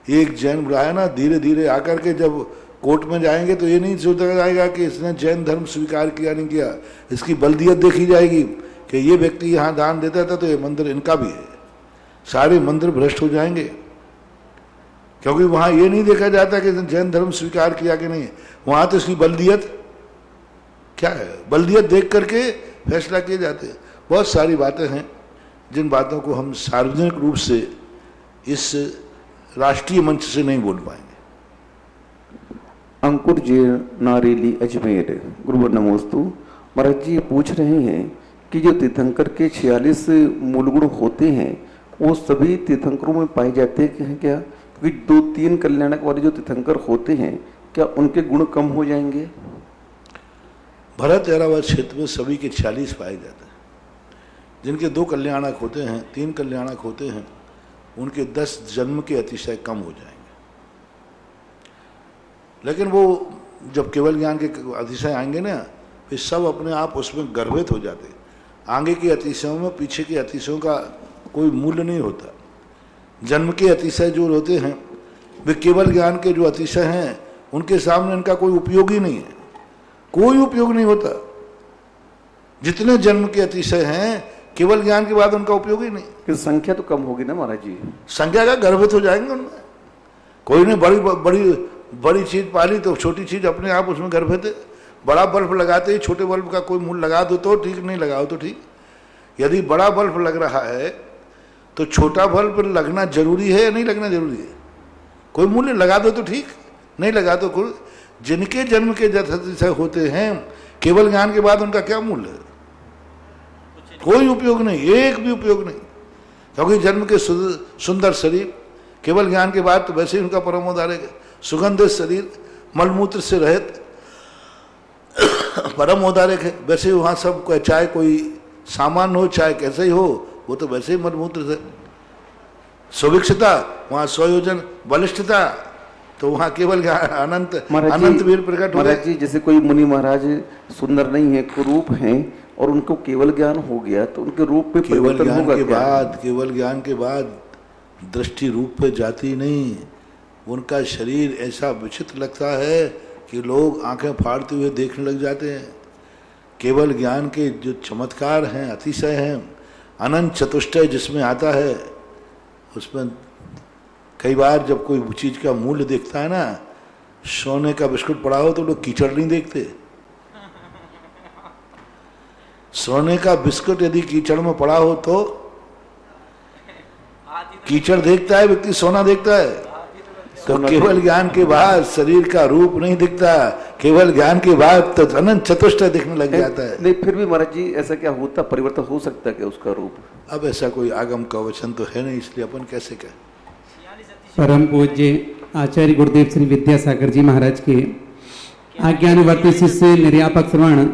एक जैन बुलाया ना, धीरे धीरे आकर के जब कोर्ट में जाएंगे तो ये नहीं सोचा जाएगा कि इसने जैन धर्म स्वीकार किया नहीं किया, इसकी बल्दियत देखी जाएगी कि ये व्यक्ति यहाँ दान देता था तो ये मंदिर इनका भी है। सारे मंदिर भ्रष्ट हो जाएंगे, क्योंकि वहाँ ये नहीं देखा जाता कि इसने जैन धर्म स्वीकार किया कि नहीं, वहाँ तो इसकी बल्दियत क्या है, बल्दियत देख करके फैसला किए जाते हैं। बहुत सारी बातें हैं जिन बातों को हम सार्वजनिक रूप से इस राष्ट्रीय मंच से नहीं बोल पाएंगे। अंकुर जैन, नारेली, अजमेर, गुरुवर नमोस्तु। महाराज जी पूछ रहे हैं कि जो तीर्थंकर के 46 मूल गुण होते हैं वो सभी तीर्थंकरों में पाए जाते हैं क्या? क्योंकि 2-3 कल्याणक वाले जो तीर्थंकर होते हैं क्या उनके गुण कम हो जाएंगे? भरत ऐरावत क्षेत्र में सभी के 46 पाए जाते हैं। जिनके 2 कल्याणक होते हैं, 3 कल्याणक होते हैं, उनके 10 जन्म के अतिशय कम हो जाएंगे। लेकिन वो जब केवल ज्ञान के अतिशय आएंगे ना, फिर सब अपने आप उसमें गर्भित हो जाते हैं। आगे के अतिशयों में पीछे के अतिशयों का कोई मूल्य नहीं होता। जन्म के अतिशय जो होते हैं वे केवल ज्ञान के जो अतिशय हैं उनके सामने इनका कोई उपयोग ही नहीं है, कोई उपयोग नहीं होता। जितने जन्म के अतिशय हैं केवल ज्ञान के बाद उनका उपयोग ही नहीं। कि संख्या तो कम होगी ना महाराज जी? संख्या का गर्भित हो जाएंगे उनमें। कोई ने बड़ी चीज पाली तो छोटी चीज अपने आप उसमें गर्भित है। बड़ा बल्ब लगाते ही छोटे बल्ब का कोई मूल्य लगा दो तो ठीक, नहीं लगाओ तो ठीक। यदि बड़ा बल्ब लग रहा है तो छोटा बल्ब लगना जरूरी है या नहीं लगना जरूरी है? कोई मूल्य लगा दो तो ठीक, नहीं लगा तो कोई। जिनके जन्म के जैसे होते हैं केवल ज्ञान के बाद उनका क्या मूल्य है? कोई उपयोग नहीं, एक भी उपयोग नहीं। क्योंकि जन्म के सुंदर शरीर केवल ज्ञान के बाद तो वैसे ही उनका परमोदारक है। सुगंधित शरीर मलमूत्र से रहित परम उदारक है। वैसे ही वहाँ सब चाहे कोई सामान्य हो चाहे कैसे ही हो, वो तो वैसे ही मलमूत्र से। सुभिक्षता वहाँ स्वयोजन बलिष्ठता, तो वहाँ केवल अनंत वीर प्रकट हो गए। जी जैसे कोई मुनि महाराज सुंदर नहीं है, कुरूप हैं और उनको केवल ज्ञान हो गया तो उनके रूप में परिवर्तन होगा क्या? केवल ज्ञान के बाद दृष्टि रूप पे जाती नहीं, उनका शरीर ऐसा विचित्र लगता है कि लोग आंखें फाड़ते हुए देखने लग जाते हैं। केवल ज्ञान के जो चमत्कार हैं, अतिशय हैं, अनंत चतुष्टय जिसमें आता है, उसमें कई बार जब कोई चीज का मूल्य देखता है ना, सोने का बिस्कुट पड़ा हो तो लोग कीचड़ नहीं देखते। सोने का बिस्कुट यदि कीचड़ में पड़ा हो तो कीचड़ देखता है व्यक्ति, सोना देखता है। तो केवल ज्ञान के बाद शरीर का रूप नहीं दिखता, केवल ज्ञान के बाद तो अनंत चतुष्टय दिखने लग जाता है। नहीं, फिर भी महाराज जी ऐसा क्या होता, परिवर्तन हो सकता है क्या उसका रूप? अब ऐसा कोई आगम का वचन तो है नहीं, इसलिए अपन कैसे कहें। परम पूज्य आचार्य गुरुदेव श्री विद्यासागर जी महाराज के आज्ञानुवर्ती शिष्य निर्यापक श्रवण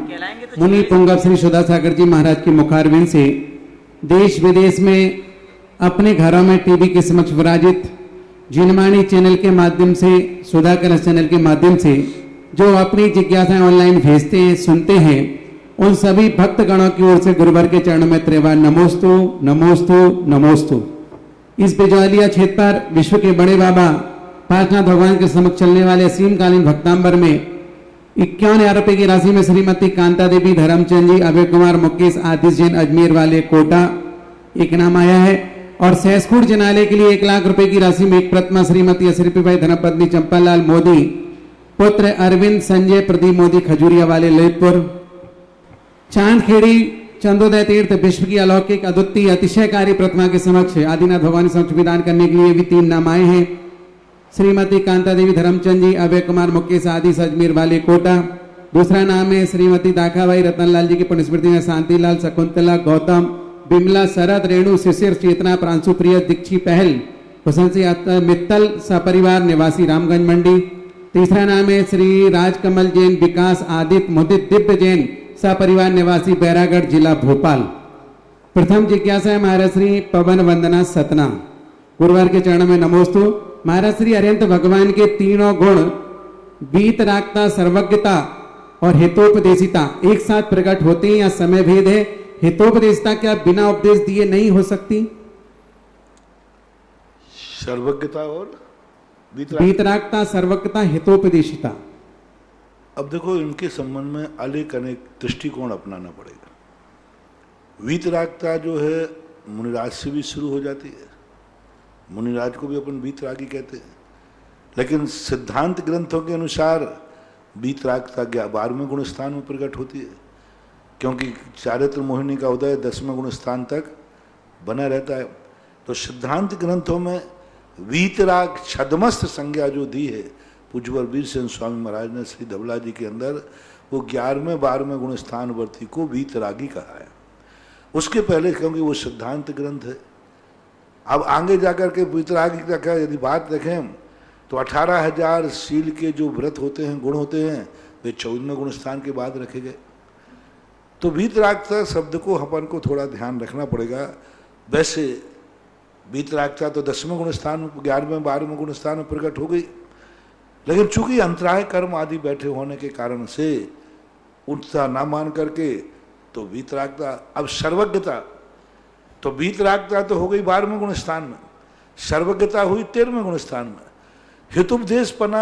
मुनि पुंगव श्री सुधा सागर जी महाराज के मुखारविंद से देश विदेश में अपने घरों में टीवी के समक्ष विराजित जिनवाणी चैनल के माध्यम से, सुधा कलश चैनल के माध्यम से जो अपनी जिज्ञासाएं ऑनलाइन भेजते हैं, सुनते हैं, उन सभी भक्त गणों की ओर से गुरुवर के चरणों में त्रिवार नमोस्तु नमोस्तु नमोस्तु। इस बिजौलिया क्षेत्र पर विश्व के बड़े बाबा पार्शनाथ भगवान के समक्ष चलने वाले असीमकालीन भक्तांबर में 51,000 रुपए की राशि में श्रीमती कांता देवी, धर्मचंद जी, अभय कुमार, मुकेश, आदिश जैन, अजमेर वाले कोटा एक नाम आया है। और सहसखुर्द जिनालय के लिए 1 लाख रुपए की राशि में एक प्रतिमा श्रीमती अशरीफीबाई धर्मपत्नी चंपालाल मोदी, पुत्र अरविंद संजय प्रदीप मोदी, खजूरिया वाले ललितपुर। चांदखेड़ी चंदोदय तीर्थ विश्व की अलौकिक अद्वितीय अतिशयकारी प्रतिमा के समक्ष आदिनाथ भगवान समक्ष विधान करने के लिए भी 3 नाम आए हैं। श्रीमती कांता देवी, धर्मचंद जी, अभय कुमार, मुकेश, आदिश, अजमेर वाले कोटा। दूसरा नाम है श्रीमती दाखाबाई रतनलाल जी की पुण्यस्मृति में शांतिलाल, शकुंतला, गौतम, बिमला, शरद, रेणु, शिशिर, चेतना, प्रांशु, प्रिय, दीक्षी, पहल, हुसैन सिंह मित्तल, सपरिवार निवासी रामगंज मंडी। तीसरा नाम है श्री राजकमल जैन, विकास, आदित्य, मुदित, दिव्य जैन, सपरिवार निवासी बैरागढ़ जिला भोपाल। प्रथम जिज्ञासा है महाराज श्री पवन वंदना सतना, गुरुवार के चरणों में नमोस्तु। महाराज श्री अरिहंत भगवान के तीनों गुण वीतरागता, सर्वज्ञता और हितोपदेशिता एक साथ प्रकट होते हैं या समय भेद है? हितोपदेशिता क्या बिना उपदेश दिए नहीं हो सकती? सर्वज्ञता और वीतरागता, सर्वज्ञता, हितोपदेशिता। अब देखो, इनके संबंध में अनेक अनेक दृष्टिकोण अपनाना पड़ेगा। वीतरागता जो है मुनिराज से भी शुरू हो जाती है, मुनिराज को भी अपन वीतरागी कहते हैं, लेकिन सिद्धांत ग्रंथों के अनुसार वीतरागता 12वें गुण स्थान में प्रकट होती है, क्योंकि चारित्र मोहिनी का उदय 10वें गुण स्थान तक बना रहता है। तो सिद्धांत ग्रंथों में वीतराग छदमस्त संज्ञा जो दी है पूज्यवर वीर सेन स्वामी महाराज ने श्री धवला जी के अंदर, वो 11वें 12वें गुण स्थानवर्ती को वीतरागी कहा है। उसके पहले क्योंकि वो सिद्धांत ग्रंथ है। अब आगे जाकर के वीतरागी का यदि बात देखें तो 18,000 शील के जो व्रत होते हैं, गुण होते हैं, वे 14वें गुण स्थान के बाद रखे गए। तो वीतरागता शब्द को अपन को थोड़ा ध्यान रखना पड़ेगा। वैसे वीतरागता तो 10वें गुण स्थान, 11वें 12वें गुण स्थान में प्रकट हो गई, लेकिन चूंकि अंतराय कर्म आदि बैठे होने के कारण से उनका ना मान करके तो वीतरागता। अब सर्वज्ञता, तो वीतरागता तो हो गई 12वें गुण स्थान में, सर्वज्ञता हुई 13वें गुण स्थान में। हितोपदेश पना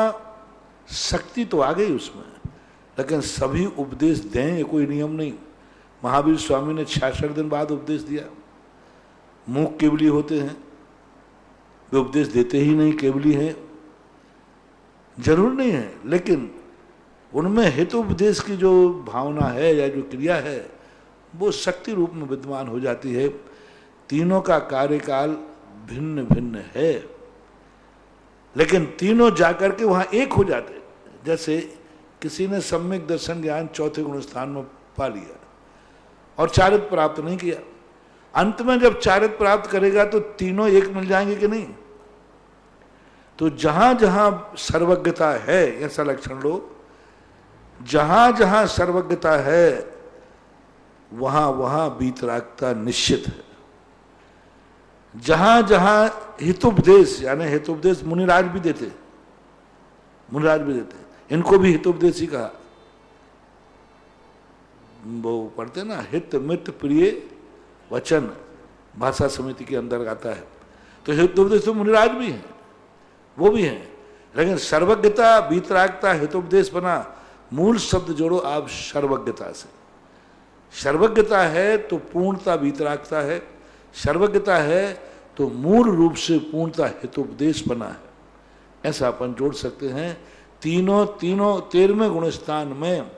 शक्ति तो आ गई उसमें, लेकिन सभी उपदेश दें ये कोई नियम नहीं। महावीर स्वामी ने 66 दिन बाद उपदेश दिया। मूक केवली होते हैं, वे उपदेश देते ही नहीं, केवली हैं, जरूर नहीं है, लेकिन उनमें हितोपदेश की जो भावना है या जो क्रिया है वो शक्ति रूप में विद्यमान हो जाती है। तीनों का कार्यकाल भिन्न भिन्न है, लेकिन तीनों जाकर के वहां एक हो जाते। जैसे किसी ने सम्यक दर्शन ज्ञान 4थे गुण स्थान में पा लिया और चारित्र प्राप्त नहीं किया, अंत में जब चारित्र प्राप्त करेगा तो तीनों एक मिल जाएंगे कि नहीं? तो जहां जहां सर्वज्ञता है, ऐसा लक्षण लो, जहां जहां सर्वज्ञता है वहां वहां वीतरागता निश्चित है। जहां जहां हितोपदेश, यानी हितोपदेश मुनिराज भी देते, मुनिराज भी देते, इनको भी हितोपदेश ही कहा। वो पढ़ते ना, हित मित प्रिय वचन, भाषा समिति के अंदर आता है। तो हितोपदेश तो मुनिराज भी हैं, वो भी हैं, लेकिन सर्वज्ञता, वीतरागता, हितोपदेश बना, मूल शब्द जोड़ो आप सर्वज्ञता से। सर्वज्ञता है तो पूर्णता वीतरागता है, सर्वज्ञता है तो मूल रूप से पूर्णता हितोपदेश बना है। ऐसा अपन जोड़ सकते हैं। तीनों 13वें गुण स्थान में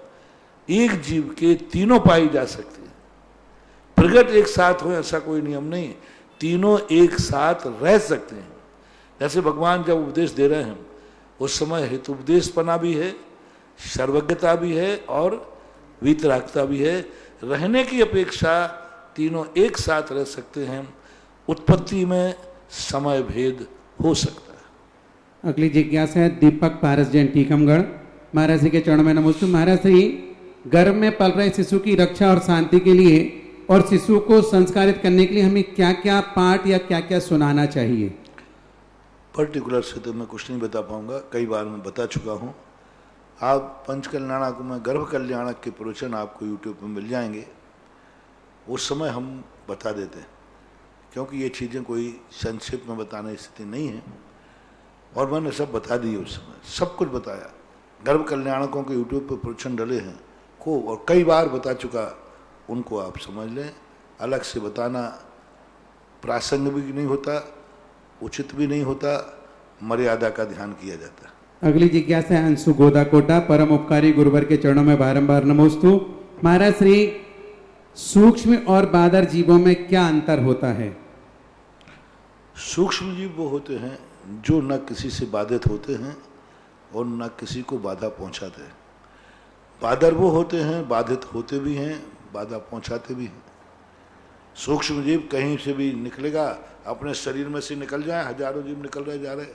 एक जीव के तीनों पाई जा सकती है। प्रगट एक साथ हो ऐसा कोई नियम नहीं, तीनों एक साथ रह सकते हैं। जैसे भगवान जब उपदेश दे रहे हैं उस समय हितोपदेशपना भी है, सर्वज्ञता भी है और वीतरागता भी है। रहने की अपेक्षा तीनों एक साथ रह सकते हैं। उत्पत्ति में समय भेद हो सकता है। अगली जिज्ञासा है दीपक पारस जैन टीकमगढ़। महाराज जी के चरणों में नमस्ते। महाराज जी, गर्भ में पल रहे शिशु की रक्षा और शांति के लिए और शिशु को संस्कारित करने के लिए हमें क्या क्या पाठ या क्या क्या सुनाना चाहिए? पर्टिकुलर से तो मैं कुछ नहीं बता पाऊंगा, कई बार मैं बता चुका हूं। आप पंचकल्याणक में गर्भ कल्याणक के प्रवचन आपको यूट्यूब पर मिल जाएंगे, उस समय हम बता देते हैं, क्योंकि ये चीज़ें कोई संक्षेप में बताने की स्थिति नहीं है। और मैंने सब बता दिए उस समय, सब कुछ बताया। गर्भ कल्याणकों के यूट्यूब पर प्रवचन डले हैं को, और कई बार बता चुका, उनको आप समझ लें। अलग से बताना प्रासंगिक भी नहीं होता, उचित भी नहीं होता, मर्यादा का ध्यान किया जाता है। अगली जिज्ञासा है अंशु गोदाकोटा। परम उपकारी गुरुवर के चरणों में बारंबार नमोस्तु। महाराज श्री, सूक्ष्म और बादर जीवों में क्या अंतर होता है? सूक्ष्म जीव वो होते हैं जो न किसी से बाधित होते हैं और न किसी को बाधा पहुंचाते हैं। बादर वो होते हैं बाधित होते भी हैं, बाधा पहुंचाते भी हैं। सूक्ष्म जीव कहीं से भी निकलेगा, अपने शरीर में से निकल जाए, हजारों जीव निकल रहे जा रहे,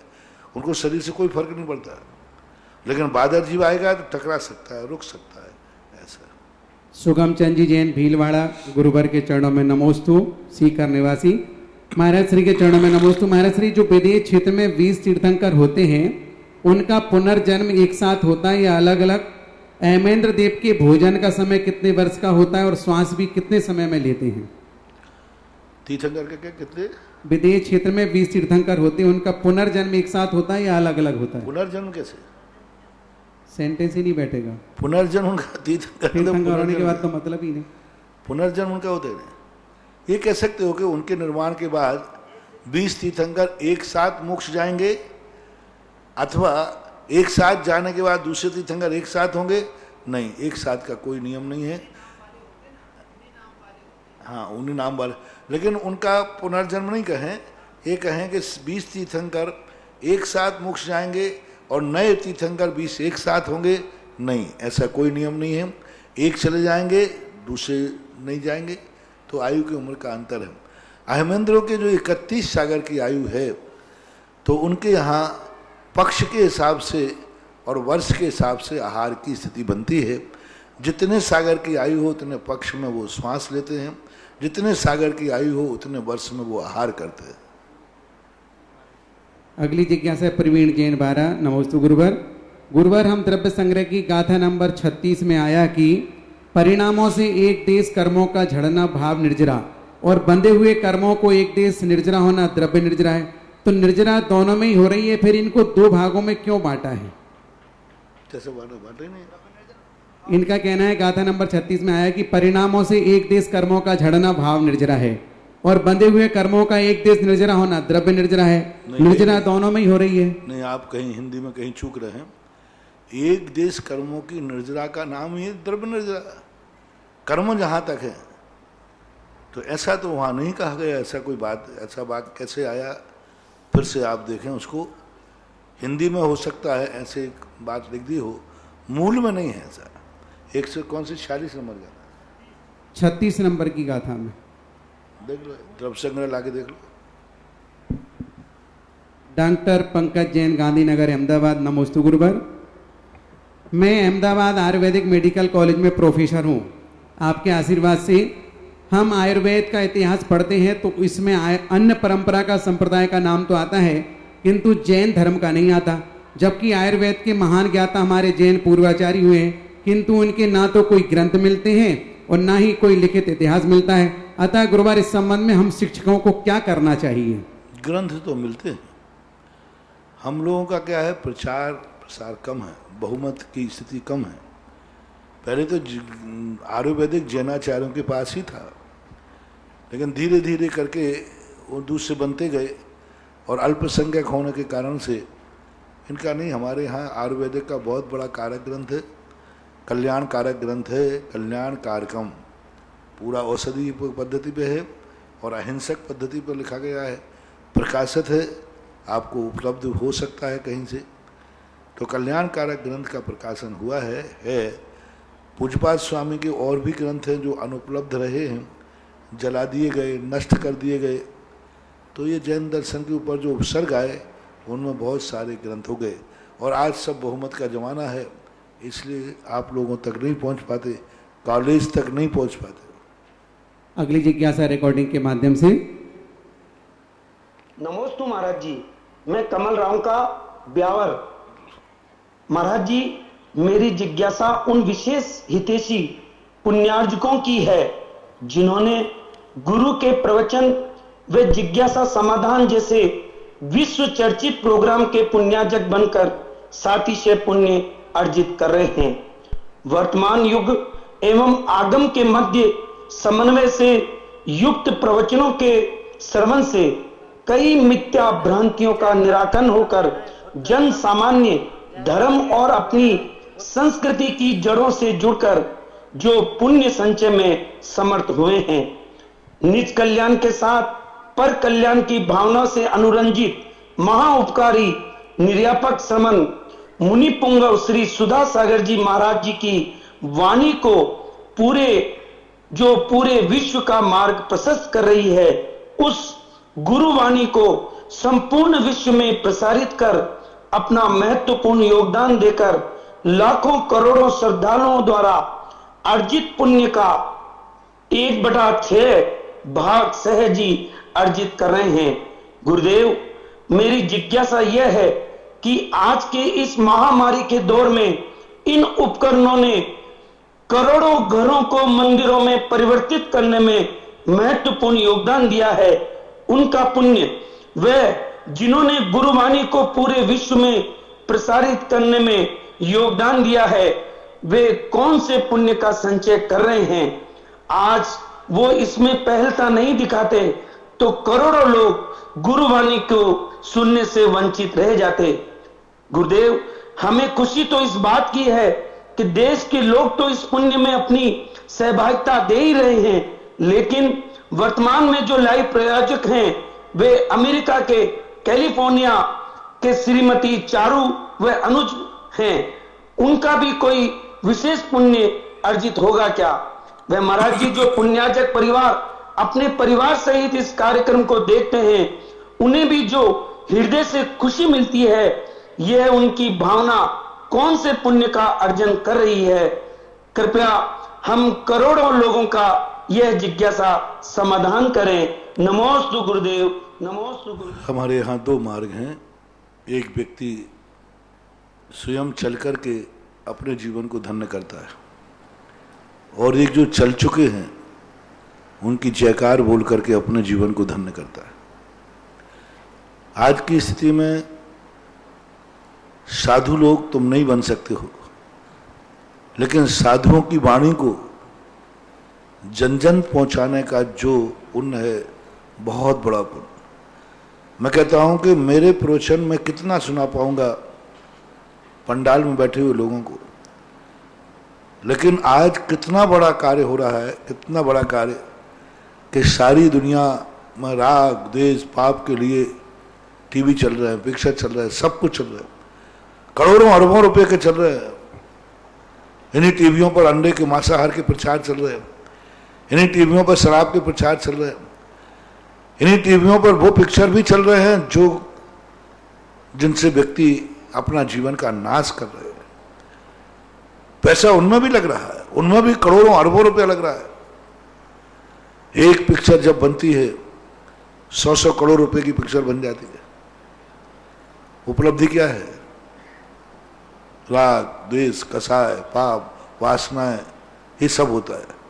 उनको शरीर से कोई फर्क नहीं पड़ता। लेकिन बादर जीव आएगा तो टकरा सकता है, रुक सकता है, ऐसा। सुगम चंद जी जैन भीलवाड़ा। गुरुवर के चरणों में नमोस्तु। सीकर निवासी। महाराज श्री के चरणों में नमोस्तु। महाराज श्री, जो विदेश क्षेत्र में 20 तीर्थंकर होते हैं उनका पुनर्जन्म एक साथ होता है या अलग अलग? अहमेंद्र देव के भोजन का समय कितने वर्ष का होता है और श्वास भी कितने समय में लेते हैं? तीर्थंकर के क्या कितने? विदेश क्षेत्र में 20 तीर्थंकर होते हैं, उनका पुनर्जन्म एक साथ होता है या अलग अलग होता है? पुनर्जन्म कैसे? सेंटेंस ही नहीं बैठेगा। पुनर्जन्म उनका तीर्थंकर होने के बाद तो मतलब ही नहीं। पुनर्जन्म उनका होता है। ये कह सकते हो कि उनके निर्माण के बाद 20 तीर्थंकर एक साथ मोक्ष जाएंगे, अथवा एक साथ जाने के बाद दूसरे तीर्थंकर एक साथ होंगे? नहीं, एक साथ का कोई नियम नहीं है। हाँ, उन्हीं नाम वाले, लेकिन उनका पुनर्जन्म नहीं कहें, ये कहें कि 20 तीर्थंकर एक साथ मोक्ष जाएंगे और नए तीर्थंकर 20 एक साथ होंगे। नहीं, ऐसा कोई नियम नहीं है। एक चले जाएंगे, दूसरे नहीं जाएंगे, तो आयु की उम्र का अंतर है। अहमेंद्रों के जो 31 सागर की आयु है, तो उनके यहाँ पक्ष के हिसाब से और वर्ष के हिसाब से आहार की स्थिति बनती है। जितने सागर की आयु हो उतने पक्ष में वो श्वास लेते हैं, जितने सागर की आयु हो उतने वर्ष में वो आहार करते हैं। अगली जिज्ञासा प्रवीण जैन बारा। नमोस्तु गुरुवर। गुरुवर, हम द्रव्य संग्रह की गाथा नंबर 36 में आया कि परिणामों से एक देश कर्मों का झड़ना भाव निर्जरा और बंधे हुए कर्मों को एक देश निर्जरा होना द्रव्य निर्जरा है, तो निर्जरा दोनों में ही हो रही है, फिर इनको दो भागों में क्यों बांटा है? कैसे बांटे नहीं? इनका कहना है गाथा नंबर 36 में आया कि परिणामों से एक देश कर्मों का झड़ना भाव निर्जरा है और बंधे हुए कर्मों का एक देश निर्जरा होना द्रव्य निर्जरा है। निर्जरा दोनों में ही हो रही है। नहीं, आप कहीं हिंदी में कहीं चूक रहे हैं। एक देश कर्मों की निर्जरा का नाम ही द्रव्य निर्जरा। कर्म जहां तक है तो ऐसा तो वहां नहीं कहा गया। ऐसा कोई बात, ऐसा बात कैसे आया? फिर से आप देखें उसको, हिंदी में हो सकता है ऐसे बात लिख दी हो, मूल में नहीं है ऐसा। 146 नंबर का 36 नंबर की गाथा में देख लो, द्रव्य संग्रह लाके देख लो। डॉक्टर पंकज जैन, गांधीनगर, अहमदाबाद। नमोस्तु गुरुवर। मैं अहमदाबाद आयुर्वेदिक मेडिकल कॉलेज में प्रोफेसर हूँ। आपके आशीर्वाद से हम आयुर्वेद का इतिहास पढ़ते हैं तो इसमें अन्य परंपरा का संप्रदाय का नाम तो आता है, किंतु जैन धर्म का नहीं आता। जबकि आयुर्वेद के महान ज्ञाता हमारे जैन पूर्वाचारी हुए हैं, किंतु उनके ना तो कोई ग्रंथ मिलते हैं और ना ही कोई लिखित इतिहास मिलता है। अतः गुरुवार, इस संबंध में हम शिक्षकों को क्या करना चाहिए? ग्रंथ तो मिलते हैं, हम लोगों का क्या है, प्रचार प्रसार कम है, बहुमत की स्थिति कम है। पहले तो आयुर्वेदिक जैनाचार्यों के पास ही था, लेकिन धीरे धीरे करके वो दूसरे बनते गए और अल्पसंख्यक होने के कारण से इनका नहीं। हमारे यहाँ आयुर्वेदिक का बहुत बड़ा कारक ग्रंथ है, कल्याण कारक ग्रंथ है, कल्याण कारकम, पूरा औषधि पद्धति पे है और अहिंसक पद्धति पर लिखा गया है, प्रकाशित है, आपको उपलब्ध हो सकता है कहीं से। तो कल्याण कारक ग्रंथ का प्रकाशन हुआ है। पूज्यपाद स्वामी के और भी ग्रंथ हैं जो अनुपलब्ध रहे हैं, जला दिए गए, नष्ट कर दिए गए। तो ये जैन दर्शन के ऊपर जो उपसर्ग आए उनमें बहुत सारे ग्रंथ हो गए और आज सब बहुमत का ज़माना है, इसलिए आप लोगों तक नहीं पहुंच पाते, कॉलेज तक नहीं पहुंच पाते। अगली जिज्ञासा रिकॉर्डिंग के माध्यम से। नमोस्तु महाराज जी, मैं कमल राव का ब्यावर। महाराज जी, मेरी जिज्ञासा उन विशेष हितैषी पुण्यार्जकों की है जिन्होंने गुरु के प्रवचन व जिज्ञासा समाधान जैसे विश्व चर्चित प्रोग्राम के पुण्यार्जक बनकर सातिशय पुण्य अर्जित कर रहे हैं। वर्तमान युग एवं आगम के मध्य समन्वय से युक्त प्रवचनों के श्रवण से कई मिथ्या भ्रांतियों का निराकरण होकर जन सामान्य धर्म और अपनी संस्कृति की जड़ों से जुड़कर जो पुण्य संचय में समर्थ हुए हैं। निज कल्याण के साथ पर कल्याण की भावना से अनुरंजित महाउपकारी निर्यापक श्रमण मुनि पुंगव श्री सुधा सागर जी महाराज जी की वाणी को पूरे विश्व का मार्ग प्रशस्त कर रही है, उस गुरुवाणी को संपूर्ण विश्व में प्रसारित कर अपना महत्वपूर्ण योगदान देकर लाखों करोड़ों श्रद्धालुओं द्वारा अर्जित पुण्य का 1/6 भाग सहज ही अर्जित कर रहे हैं। गुरुदेव, मेरी जिज्ञासा यह है कि आज के इस महामारी के दौर में इन उपकरणों ने करोड़ों घरों को मंदिरों में परिवर्तित करने में महत्वपूर्ण योगदान दिया है। उनका पुण्य, वह जिन्होंने गुरुवाणी को पूरे विश्व में प्रसारित करने में योगदान दिया है, वे कौन से पुण्य का संचय कर रहे हैं? आज वो इसमें पहलता नहीं दिखाते तो करोड़ों लोग गुरुवाणी को सुनने से वंचित रह जाते। गुरुदेव, हमें खुशी तो इस बात की है कि देश के लोग तो इस पुण्य में अपनी सहभागिता दे ही रहे हैं, लेकिन वर्तमान में जो लाइव प्रायोजक हैं वे अमेरिका के कैलिफोर्निया के श्रीमती चारू व अनुज हैं। उनका भी कोई विशेष पुण्य अर्जित होगा क्या? वह महाराज जी जो पुण्यार्जक परिवार अपने परिवार सहित इस कार्यक्रम को देखते हैं, उन्हें भी जो हृदय से खुशी मिलती है, यह उनकी भावना कौन से पुण्य का अर्जन कर रही है? कृपया हम करोड़ों लोगों का यह जिज्ञासा समाधान करें। नमोस्तु गुरुदेव, नमोस्तु गुरुदेव। हमारे यहाँ 2 मार्ग हैं। एक व्यक्ति स्वयं चल कर के अपने जीवन को धन्य करता है और एक जो चल चुके हैं उनकी जयकार बोल करके अपने जीवन को धन्य करता है। आज की स्थिति में साधु लोग तुम नहीं बन सकते हो, लेकिन साधुओं की वाणी को जन जन पहुंचाने का जो पुण्य है, बहुत बड़ा पुण्य। मैं कहता हूं कि मेरे प्रवचन में कितना सुना पाऊंगा पंडाल में बैठे हुए लोगों को, लेकिन आज कितना बड़ा कार्य हो रहा है, कितना बड़ा कार्य कि सारी दुनिया में राग द्वेष पाप के लिए टीवी चल रहा है, पिक्चर चल रहा है, सब कुछ चल रहा है, करोड़ों अरबों रुपए के चल रहे हैं। इन्हीं टीवियों पर अंडे के मांसाहार के प्रचार चल रहे हैं, इन्हीं टीवियों पर शराब के प्रचार चल रहे हैं, इन्हीं टीवियों पर वो पिक्चर भी चल रहे हैं जो जिनसे व्यक्ति अपना जीवन का नाश कर रहे हैं। पैसा उनमें भी लग रहा है, उनमें भी करोड़ों अरबों रुपया लग रहा है। एक पिक्चर जब बनती है 100 करोड़ रुपए की पिक्चर बन जाती है। उपलब्धि क्या है? राग द्वेष कसाय पाप वासनाएं, ये सब होता है।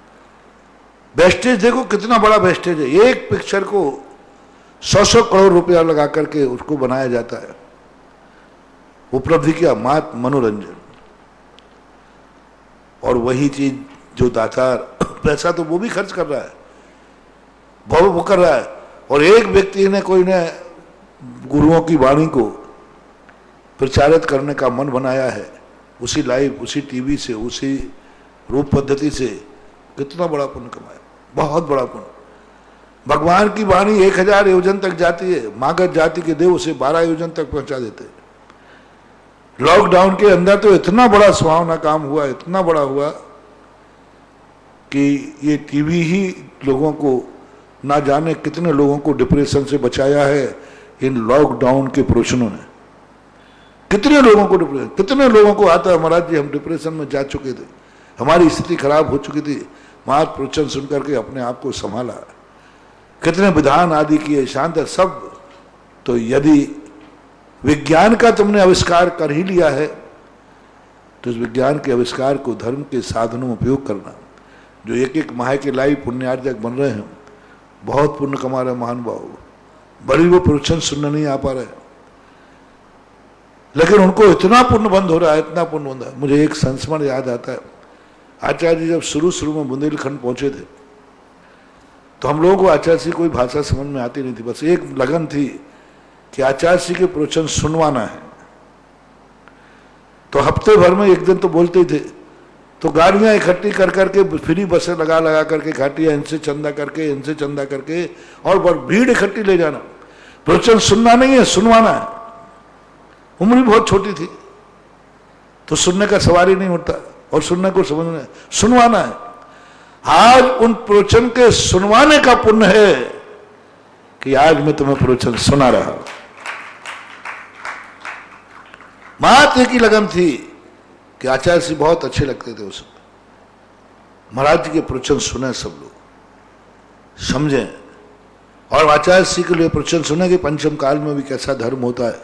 वेस्टेज देखो कितना बड़ा वेस्टेज है। एक पिक्चर को 100 करोड़ रुपया लगा करके उसको बनाया जाता है। उपलब्धि क्या? मात्र मनोरंजन। और वही चीज जो दातार पैसा तो वो भी खर्च कर रहा है, वो कर रहा है, और एक व्यक्ति ने कोई ने गुरुओं की वाणी को प्रचारित करने का मन बनाया है, उसी लाइव, उसी टीवी से, उसी रूप पद्धति से कितना बड़ा पुण्य कमाया, बहुत बड़ा पुण्य। भगवान की वाणी 1000 योजन तक जाती है, मागध जाति के देव उसे 12 योजन तक पहुंचा देते हैं। लॉकडाउन के अंदर तो इतना बड़ा सुहावना काम हुआ, इतना बड़ा हुआ कि ये टीवी ही लोगों को ना जाने कितने लोगों को डिप्रेशन से बचाया है इन लॉकडाउन के प्रवचनों ने। कितने लोगों को डिप्रेशन, कितने लोगों को आता है महाराज जी हम डिप्रेशन में जा चुके थे, हमारी स्थिति खराब हो चुकी थी, महाराज प्रवचन सुन करके अपने आप को संभाला, कितने विधान आदि किए, शांत सब। तो यदि विज्ञान का तुमने आविष्कार कर ही लिया है तो इस विज्ञान के आविष्कार को धर्म के साधनों में उपयोग करना। जो एक एक माह के लाइव पुण्यार्जक बन रहे हैं, बहुत पुण्य कमा रहे महानुभाव, बड़ी वो प्रवचन सुनने नहीं आ पा रहे, लेकिन उनको इतना पुण्य बंद हो रहा है, इतना पुण्य बंद है। मुझे एक संस्मरण याद आता है, आचार्य जी जब शुरू में बुंदेलखंड पहुंचे थे तो हम लोगों को आचार्य जी कोई भाषा समझ में आती नहीं थी, बस एक लगन थी कि आचार्य जी के प्रवचन सुनवाना है। तो हफ्ते भर में एक दिन तो बोलते ही थे, तो गाड़ियां इकट्ठी कर करके, फ्री बसें लगा करके, घाटियां इनसे चंदा करके, इनसे चंदा करके, और भीड़ इकट्ठी ले जाना। प्रवचन सुनना नहीं है, सुनवाना है। उम्र भी बहुत छोटी थी तो सुनने का सवाल ही नहीं उठता, और सुनने को समझना, सुनवाना है। आज उन प्रवचन के सुनवाने का पुण्य है कि आज मैं तुम्हें प्रवचन सुना रहा हूं। बात एक ही लगन थी कि आचार्य जी बहुत अच्छे लगते थे उस महाराज जी के प्रवचन सुने, सब लोग समझें, और आचार्य जी के लिए प्रवचन सुने कि पंचम काल में भी कैसा धर्म होता है।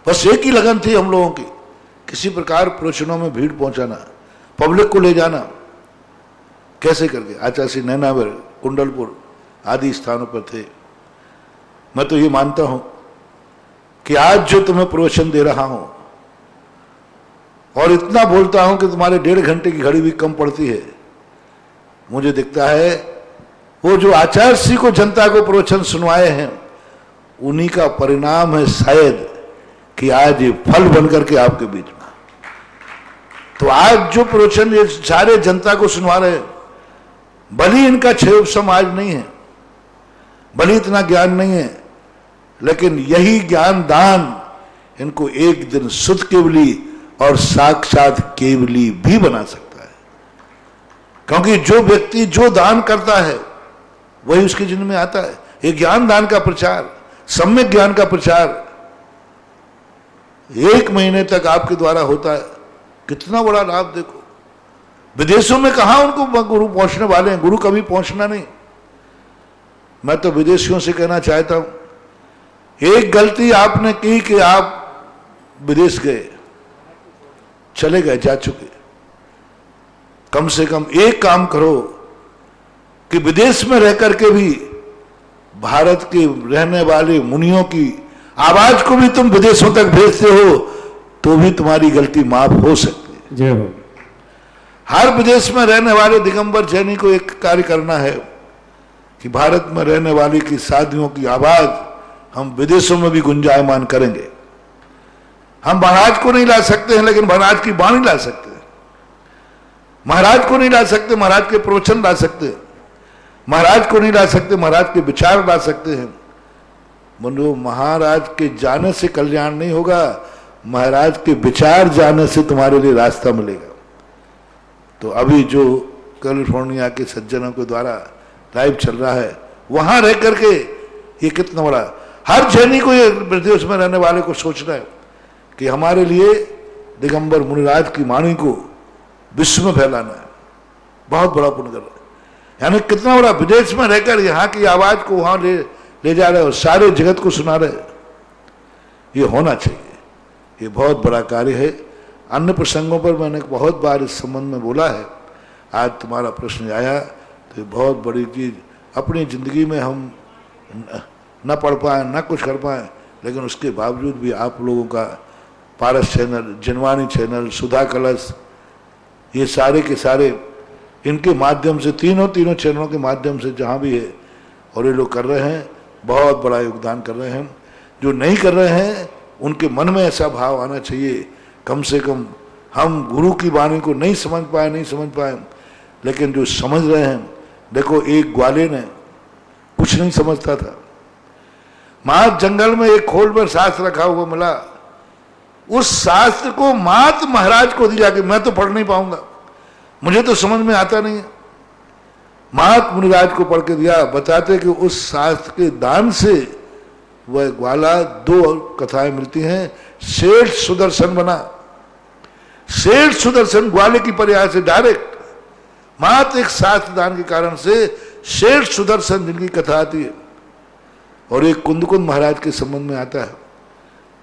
बस एक ही लगन थी हम लोगों की, किसी प्रकार प्रवचनों में भीड़ पहुंचाना, पब्लिक को ले जाना। कैसे करके? आचार्य श्री नैनावर, कुंडलपुर आदि स्थानों पर थे। मैं तो ये मानता हूं कि आज जो तुम्हें प्रवचन दे रहा हूं और इतना बोलता हूं कि तुम्हारे 1.5 घंटे की घड़ी भी कम पड़ती है, मुझे दिखता है वो जो आचार्य श्री को जनता को प्रवचन सुनवाए हैं उन्हीं का परिणाम है शायद कि आज ये फल बनकर के आपके बीच में। तो आज जो प्रवचन ये सारे जनता को सुनवा रहे हैं, भली इनका क्षय समाज नहीं है, भली इतना ज्ञान नहीं है, लेकिन यही ज्ञान दान इनको एक दिन शुद्ध केवली और साक्षात केवली भी बना सकता है। क्योंकि जो व्यक्ति जो दान करता है वही उसकी जिंदगी में आता है। ये ज्ञान दान का प्रचार, सम्यक ज्ञान का प्रचार 1 महीने तक आपके द्वारा होता है, कितना बड़ा लाभ देखो। विदेशों में कहां उनको गुरु पहुंचने वाले हैं, गुरु कभी पहुंचना नहीं। मैं तो विदेशियों से कहना चाहता हूं, एक गलती आपने की कि आप विदेश गए, चले गए, जा चुके, कम से कम एक काम करो कि विदेश में रह करके भी भारत के रहने वाले मुनियों की आवाज को भी तुम विदेशों तक भेजते हो तो भी तुम्हारी गलती माफ हो सकती है। जय हो। हर विदेश में रहने वाले दिगंबर जैनी को एक कार्य करना है कि भारत में रहने वाली की साधियों की आवाज हम विदेशों में भी गुंजायमान करेंगे। हम महाराज को नहीं ला सकते हैं, लेकिन महाराज की वाणी ला सकते हैं। महाराज को नहीं ला सकते, महाराज के प्रवचन ला सकते हैं। महाराज को नहीं ला सकते, महाराज के विचार ला सकते हैं। मनो महाराज के जाने से कल्याण नहीं होगा, महाराज के विचार जाने से तुम्हारे लिए रास्ता मिलेगा। तो अभी जो कैलिफोर्निया के सज्जनों के द्वारा लाइव चल रहा है, वहां रह करके ये कितना बड़ा, हर जैनी को, ये विदेश में रहने वाले को सोचना है कि हमारे लिए दिगंबर मुनिराज की वाणी को विश्व में फैलाना है। बहुत बड़ा पुण्य कर रहा है। यानी कितना बड़ा, विदेश में रहकर यहाँ की आवाज को वहां ले जा रहे और सारे जगत को सुना रहे। ये होना चाहिए, ये बहुत बड़ा कार्य है। अन्य प्रसंगों पर मैंने बहुत बार इस संबंध में बोला है, आज तुम्हारा प्रश्न आया तो ये बहुत बड़ी चीज। अपनी जिंदगी में हम न पढ़ पाए, न कुछ कर पाए, लेकिन उसके बावजूद भी आप लोगों का पारस चैनल, जिनवाणी चैनल, सुधा कलश, ये सारे के सारे इनके माध्यम से तीनों चैनलों के माध्यम से जहाँ भी है और ये लोग कर रहे हैं, बहुत बड़ा योगदान कर रहे हैं। जो नहीं कर रहे हैं उनके मन में ऐसा भाव आना चाहिए, कम से कम हम गुरु की वाणी को नहीं समझ पाए, लेकिन जो समझ रहे हैं, देखो एक ग्वाले ने कुछ नहीं समझता था, मात जंगल में एक खोल पर शास्त्र रखा हुआ मिला, उस शास्त्र को मात महाराज को दिया कि मैं तो पढ़ नहीं पाऊंगा, मुझे तो समझ में आता नहीं है। मात मुनिराज को पढ़ के दिया, बताते कि उस शास्त्र के दान से वह ग्वाला 2 कथाएं मिलती हैं। सेठ सुदर्शन बना, सेठ सुदर्शन ग्वाले की पर्याय से डायरेक्ट मात एक शास्त्र दान के कारण से सेठ सुदर्शन जिनकी कथा आती है। और एक कुंदकुंद महाराज के संबंध में आता है।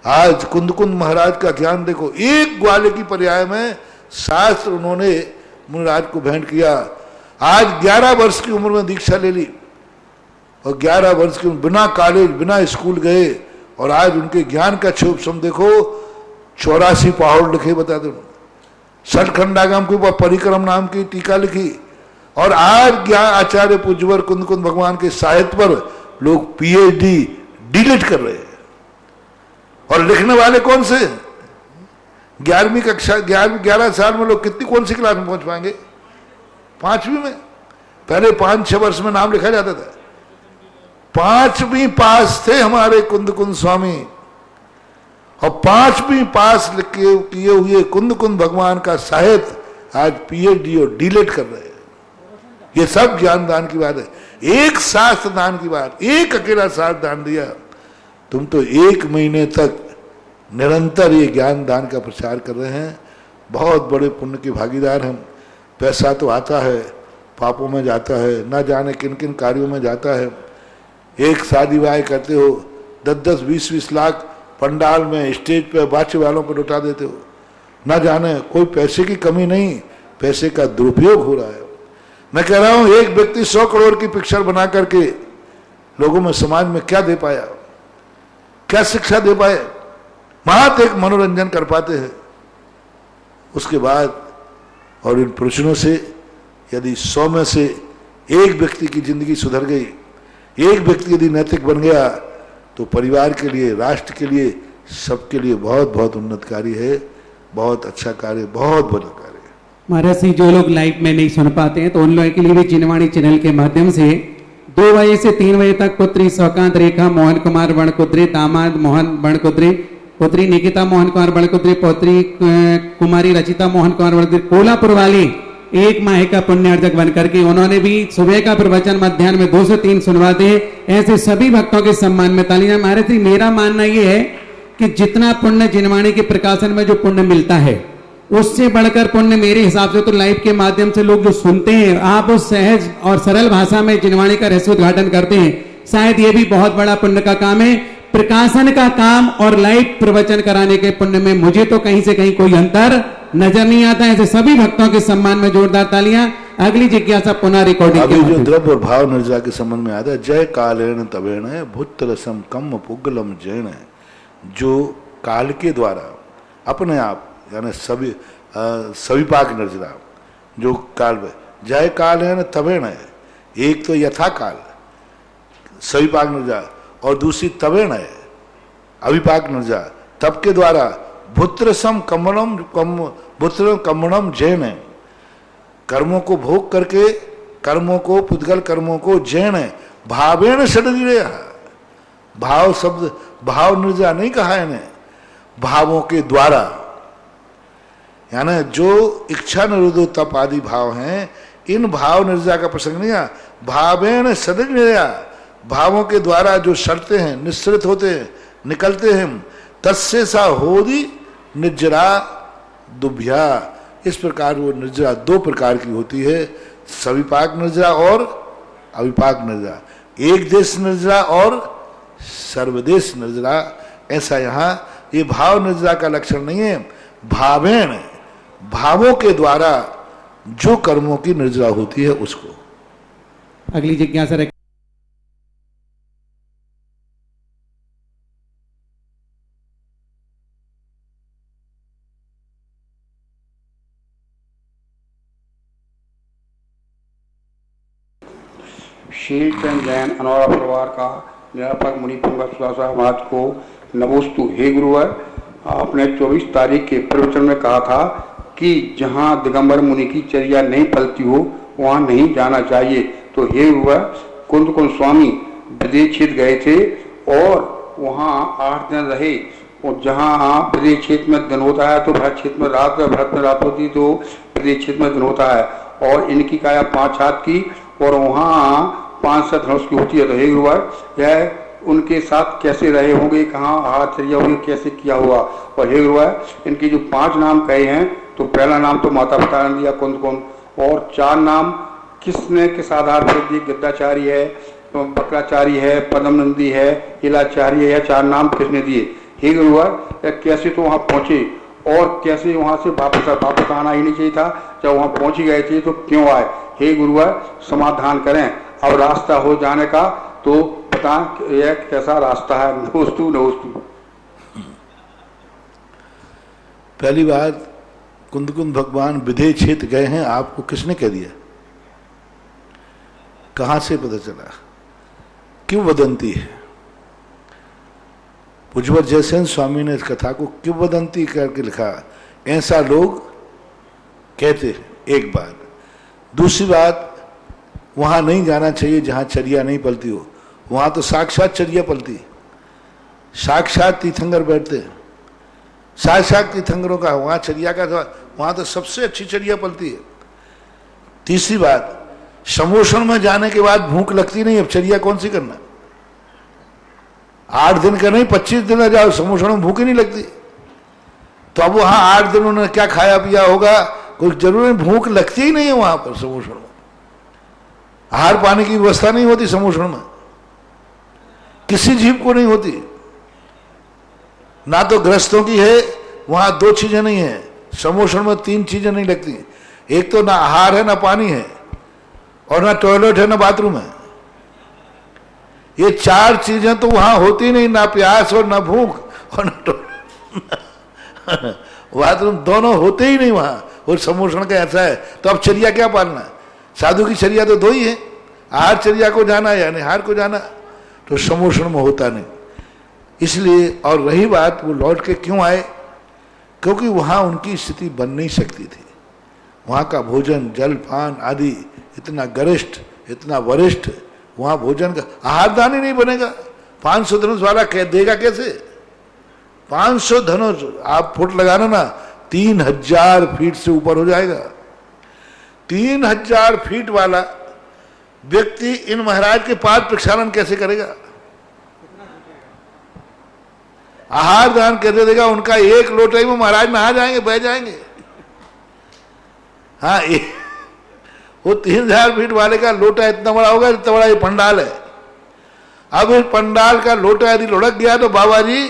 आज कुंदकुंद महाराज का ज्ञान देखो, एक ग्वाले की पर्याय में शास्त्र उन्होंने मुनिराज को भेंट किया। आज 11 वर्ष की उम्र में दीक्षा ले ली और 11 वर्ष की बिना कॉलेज बिना स्कूल गए, और आज उनके ज्ञान का क्षोभ देखो, 84 पहाड़ लिखे, बता दो, सठखंडागम के ऊपर परिक्रम नाम की टीका लिखी, और आज ज्ञान आचार्य पूज्यवर कुंदकुंद भगवान के साहित्य पर लोग पीएचडी डिलीट कर रहे हैं। और लिखने वाले कौन से? 11वीं कक्षा 11 साल में लोग कौन सी क्लास में पहुंच पाएंगे? 5वीं में। पहले 5-6 वर्ष में नाम लिखा जाता था। 5वीं पास थे हमारे कुंदकुंद स्वामी, और 5वीं पास किए हुए कुंदकुंद भगवान का साहित्य आज पीएचडी और डिलीट कर रहे हैं। ये सब ज्ञान दान की बात है। एक शास्त्र दान की बात, एक अकेला शास्त्र दान दिया, तुम तो 1 महीने तक निरंतर ये ज्ञान दान का प्रचार कर रहे हैं। बहुत बड़े पुण्य के भागीदार हम। पैसा तो आता है, पापों में जाता है, ना जाने किन किन कार्यों में जाता है। एक शादी ब्याह करते हो, 10-10, 20-20 लाख पंडाल में, स्टेज पे बाचे वालों को लुटा देते हो, ना जाने कोई पैसे की कमी नहीं, पैसे का दुरुपयोग हो रहा है। मैं कह रहा हूं, एक व्यक्ति 100 करोड़ की पिक्चर बना करके लोगों में, समाज में क्या दे पाया, क्या शिक्षा दे पाए? मात्र एक मनोरंजन कर पाते हैं। उसके बाद और इन प्रश्नों से यदि 100 में से एक व्यक्ति की जिंदगी सुधर गई, एक व्यक्ति यदि नैतिक बन गया, तो परिवार के लिए, राष्ट्र के लिए, सबके लिए बहुत बहुत उन्नत कार्य है, बहुत अच्छा कार्य, बहुत बड़ा कार्य। महाराज जी, जो लोग लाइव में नहीं सुन पाते हैं तो उन लोगों के लिए भी जिनवाणी चैनल के माध्यम से 2 बजे से 3 बजे तक पुत्री सौकांत रेखा मोहन कुमार बणकुद्रे, दामाद मोहन बणकुद्रे, पुत्री निकिता मोहन कुमार बणकुद्रे, पौत्री कुमारी रचिता मोहन कुमार बणकुद्रे, कोल्हापुर वाली 1 माह का पुण्यार्जक बन करके उन्होंने भी सुबह का प्रवचन मध्याह्न में 2 से 3 सुनवाते हैं। ऐसे सभी भक्तों के सम्मान में तालियां। महाराज जी, मेरा मानना यह है कि जितना पुण्य जिनवाणी के प्रकाशन में जो पुण्य मिलता है, उससे बढ़कर पुण्य मेरे हिसाब से तो लाइव के माध्यम से लोग जो सुनते हैं, आप उस सहज और सरल भाषा में जिनवाणी का रहस्य उद्घाटन करते हैं, शायद ये भी बहुत बड़ा पुण्य का काम है। प्रकाशन का काम और लाइव प्रवचन कराने के पुण्य में मुझे तो कहीं से कहीं कोई अंतर नजर नहीं आता है। ऐसे सभी भक्तों के सम्मान में जोरदार तालियां। अगली जिज्ञासा पुनः रिकॉर्डिंग। अभी जो द्रव्य और भाव निर्जा के संबंध में आता है, जय कालेण तवेण भूत रसम कम पुगलम जैन, जो काल के द्वारा अपने आप, यानी सविपाक निर्जरा, जो काल में जय काल है न तवेण है। एक तो यथा काल सविपाक निर्जरा, और दूसरी तवेण है अविपाक निर्जरा। तप के द्वारा भूत्रसम कमणम भूत्र कमणम जैन है, कर्मों को भोग करके, कर्मों को पुद्गल कर्मों को जैन है। भावेण षड्रिया, भाव शब्द भाव निर्जरा नहीं कहा है इन्हें, भावों के द्वारा, यानी जो इच्छा निरोधो तप आदि भाव हैं, इन भाव निर्जरा का प्रसंग नहीं है। भावेण सदृढ़या, भावों के द्वारा जो शर्तें हैं, निश्रित होते हैं, निकलते हैं, तस्य सा होदी निर्जरा दुभ्या। इस प्रकार वो निर्जरा 2 प्रकार की होती है, सविपाक निर्जरा और अविपाक निर्जरा, एक देश निर्जरा और सर्वदेश निर्जरा। ऐसा यहाँ ये भाव निर्जरा का लक्षण नहीं है। भावेण, भावों के द्वारा जो कर्मों की निर्जरा होती है उसको। अगली जिज्ञासा। शीलचंद जैन अनौरा परिवार का निरापक मुनि पुंगा सुदासा महाराज को नमोस्तु। हे गुरुवर, आपने 24 तारीख के प्रवचन में कहा था कि जहाँ दिगंबर मुनि की चर्या नहीं पलती हो वहाँ नहीं जाना चाहिए। तो हे गुरुवर, कुंद कुंद स्वामी विदेश क्षेत्र गए थे और वहाँ 8 दिन रहे, और जहाँ विदेश क्षेत्र में दिन होता है तो भरत क्षेत्र में रात, भरत में रात होती तो विदेश क्षेत्र में दिन होता है, और इनकी काया 5 हाथ की और वहाँ 5 धनुष की होती है। तो हे गुरुवर, यह उनके साथ कैसे रहे होंगे, कहाँ हाथ चर्या होगी, कैसे किया हुआ। और हे गुरुवर, इनके जो 5 नाम कहे हैं, तो पहला नाम तो माता पिता ने दिया कुंद कुंद, और 4 नाम किसने किस आधार पर दिए, गिद्धाचारी है, बकराचारी है, पद्मनंदी है, इलाचारी है, 4 नाम किसने दिए। हे गुरुवर, कैसे तो वहाँ पहुँचे और कैसे वहाँ से वापस आना ही नहीं चाहिए था, जब वहाँ पहुँच ही गए थे तो क्यों आए। हे गुरुवर, समाधान करें। अब रास्ता हो जाने का तो पता यह कैसा रास्ता है। नमोस्तु नमोस्तु। पहली बात, कुंद कुंद भगवान विदेश क्षेत्र गए हैं, आपको किसने कह दिया, कहां से पता चला, क्यों वदंती है। पूज्यवर जयसेन स्वामी ने इस कथा को क्यों वदंती करके लिखा, ऐसा लोग कहते हैं। एक बात। दूसरी बात, वहां नहीं जाना चाहिए जहां चर्या नहीं पलती हो। वहां तो साक्षात चर्या पलती, साक्षात तीर्थंकर बैठते हैं, साक्षात तीर्थंकरों का वहां चर्या का, वहां तो सबसे अच्छी चर्या पलती है। तीसरी बात, समोषण में जाने के बाद भूख लगती नहीं, अब चर्या कौन सी करना। 8 दिन का नहीं, 25 दिन जाओ, समोषण में भूख ही नहीं लगती। तो अब वहां 8 दिन उन्होंने क्या खाया पिया होगा, कोई जरूर भूख लगती ही नहीं है वहां पर। समोषण में आहार पानी की व्यवस्था नहीं होती, समोषण में किसी जीव को नहीं होती। ना तो ग्रस्तों की है, वहां 2 चीजें नहीं है, समोषण में 3 चीजें नहीं लगती। एक तो ना आहार है, ना पानी है, और ना टॉयलेट है, ना बाथरूम है। ये 4 चीजें तो वहां होती नहीं, ना प्यास और ना भूख और ना बाथरूम, दोनों होते ही नहीं वहां। और समोषण का ऐसा है, तो अब चर्या क्या पालना। साधु की चर्या तो 2 ही है, आहार चर्या को जाना या निहार को जाना, तो समोषण में होता नहीं। इसलिए, और रही बात वो लौट के क्यों आए, क्योंकि वहां उनकी स्थिति बन नहीं सकती थी। वहां का भोजन जल पान आदि इतना गरिष्ठ, इतना वरिष्ठ, वहां भोजन का आहार दान ही नहीं बनेगा। 500 धनुष वाला कह देगा कैसे। 500 धनुष आप फुट लगाना ना, 3000 फीट से ऊपर हो जाएगा। 3000 फीट वाला व्यक्ति इन महाराज के पाद प्रक्षालन कैसे करेगा। आहार दान कैसे देगा, उनका 1 लोटे में महाराज नहा जाएंगे, बह जाएंगे। हाँ, वो 3000 फीट वाले का लोटा इतना बड़ा होगा जितना बड़ा ये पंडाल है। अब इस पंडाल का लोटा यदि लुढ़क गया तो बाबा जी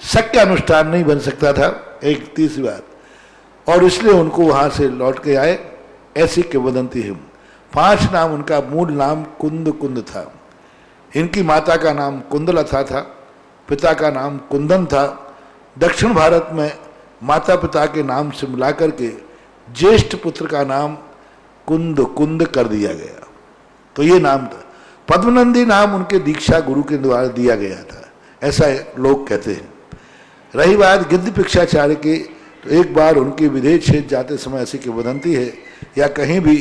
शक्य अनुष्ठान नहीं बन सकता था। एक तीसरी बात, और इसलिए उनको वहां से लौट के आए। ऐसी किंवदंती है। 5 नाम, उनका मूल नाम कुंद कुंद था। इनकी माता का नाम कुंदलता था, पिता का नाम कुंदन था। दक्षिण भारत में माता पिता के नाम से मिलाकर के ज्येष्ठ पुत्र का नाम कुंद कुंद कर दिया गया, तो ये नाम था। पद्मनंदी नाम उनके दीक्षा गुरु के द्वारा दिया गया था, ऐसा लोग कहते हैं। रही बात गिद्धपिक्षाचार्य की, तो एक बार उनके विदेश क्षेत्र जाते समय ऐसी किंवदंती है, या कहीं भी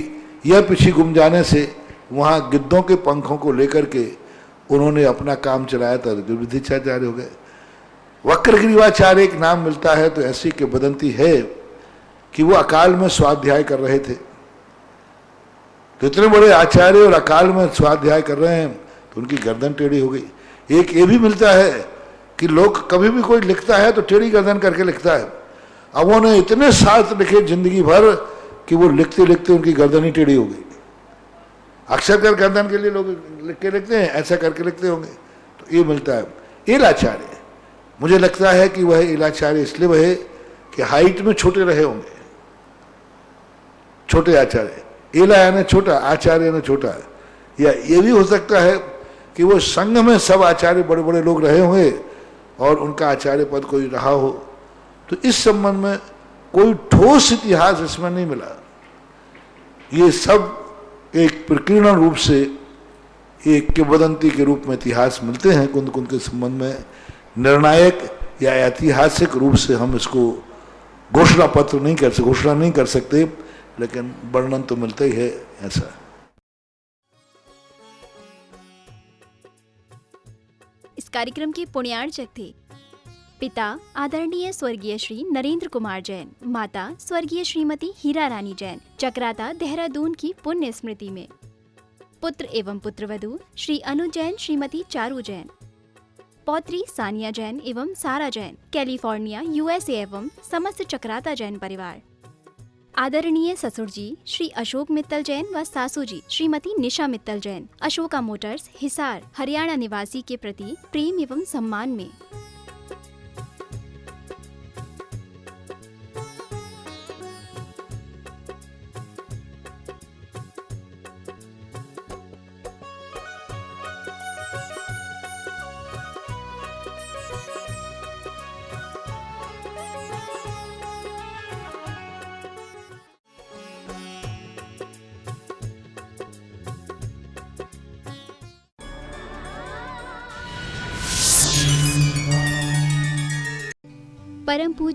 यह पीछे गुम जाने से वहाँ गिद्धों के पंखों को लेकर के उन्होंने अपना काम चलाया था, जो विधिचाचार्य हो गए। वक्रग्रीवाचार्य एक नाम मिलता है, तो ऐसी किंवदंती है कि वो अकाल में स्वाध्याय कर रहे थे। तो इतने बड़े आचार्य और अकाल में स्वाध्याय कर रहे हैं, तो उनकी गर्दन टेढ़ी हो गई। एक ये भी मिलता है कि लोग कभी भी कोई लिखता है तो टेढ़ी गर्दन करके लिखता है। अब उन्होंने इतने शास्त्र लिखे जिंदगी भर कि वो लिखते लिखते उनकी गर्दन ही टेढ़ी हो गई। अक्षर कर गर्दन के लिए लोग लिख के लिखते हैं, ऐसा करके लिखते होंगे। तो ये मिलता है। इलाचार्य, मुझे लगता है कि वह इलाचार्य इसलिए वह कि हाइट में छोटे रहे होंगे, छोटे आचार्य। इला यानी छोटा, आचार्य यानी छोटा। या ये भी हो सकता है कि वो संघ में सब आचार्य बड़े बड़े लोग रहे होंगे और उनका आचार्य पद कोई रहा हो। तो इस संबंध में कोई ठोस इतिहास इसमें नहीं मिला। ये सब एक प्रकीर्ण रूप से एक किंवदंती के रूप में इतिहास मिलते हैं कुंद कुंद के संबंध में, निर्णायक या ऐतिहासिक रूप से हम इसको घोषणा नहीं कर सकते, लेकिन वर्णन तो मिलता ही है ऐसा। इस कार्यक्रम के पुण्यार्चक थे पिता आदरणीय स्वर्गीय श्री नरेंद्र कुमार जैन, माता स्वर्गीय श्रीमती हीरा रानी जैन, चक्राता देहरादून की पुण्य स्मृति में। पुत्र एवं पुत्रवधू श्री अनु जैन, श्रीमती चारू जैन, पौत्री सानिया जैन एवं सारा जैन, कैलिफोर्निया USA एवं समस्त चक्राता जैन परिवार। आदरणीय ससुर जी श्री अशोक मित्तल जैन व सासू जी श्रीमती निशा मित्तल जैन, अशोका मोटर्स, हिसार, हरियाणा निवासी के प्रति प्रेम एवं सम्मान में। परम पूज्य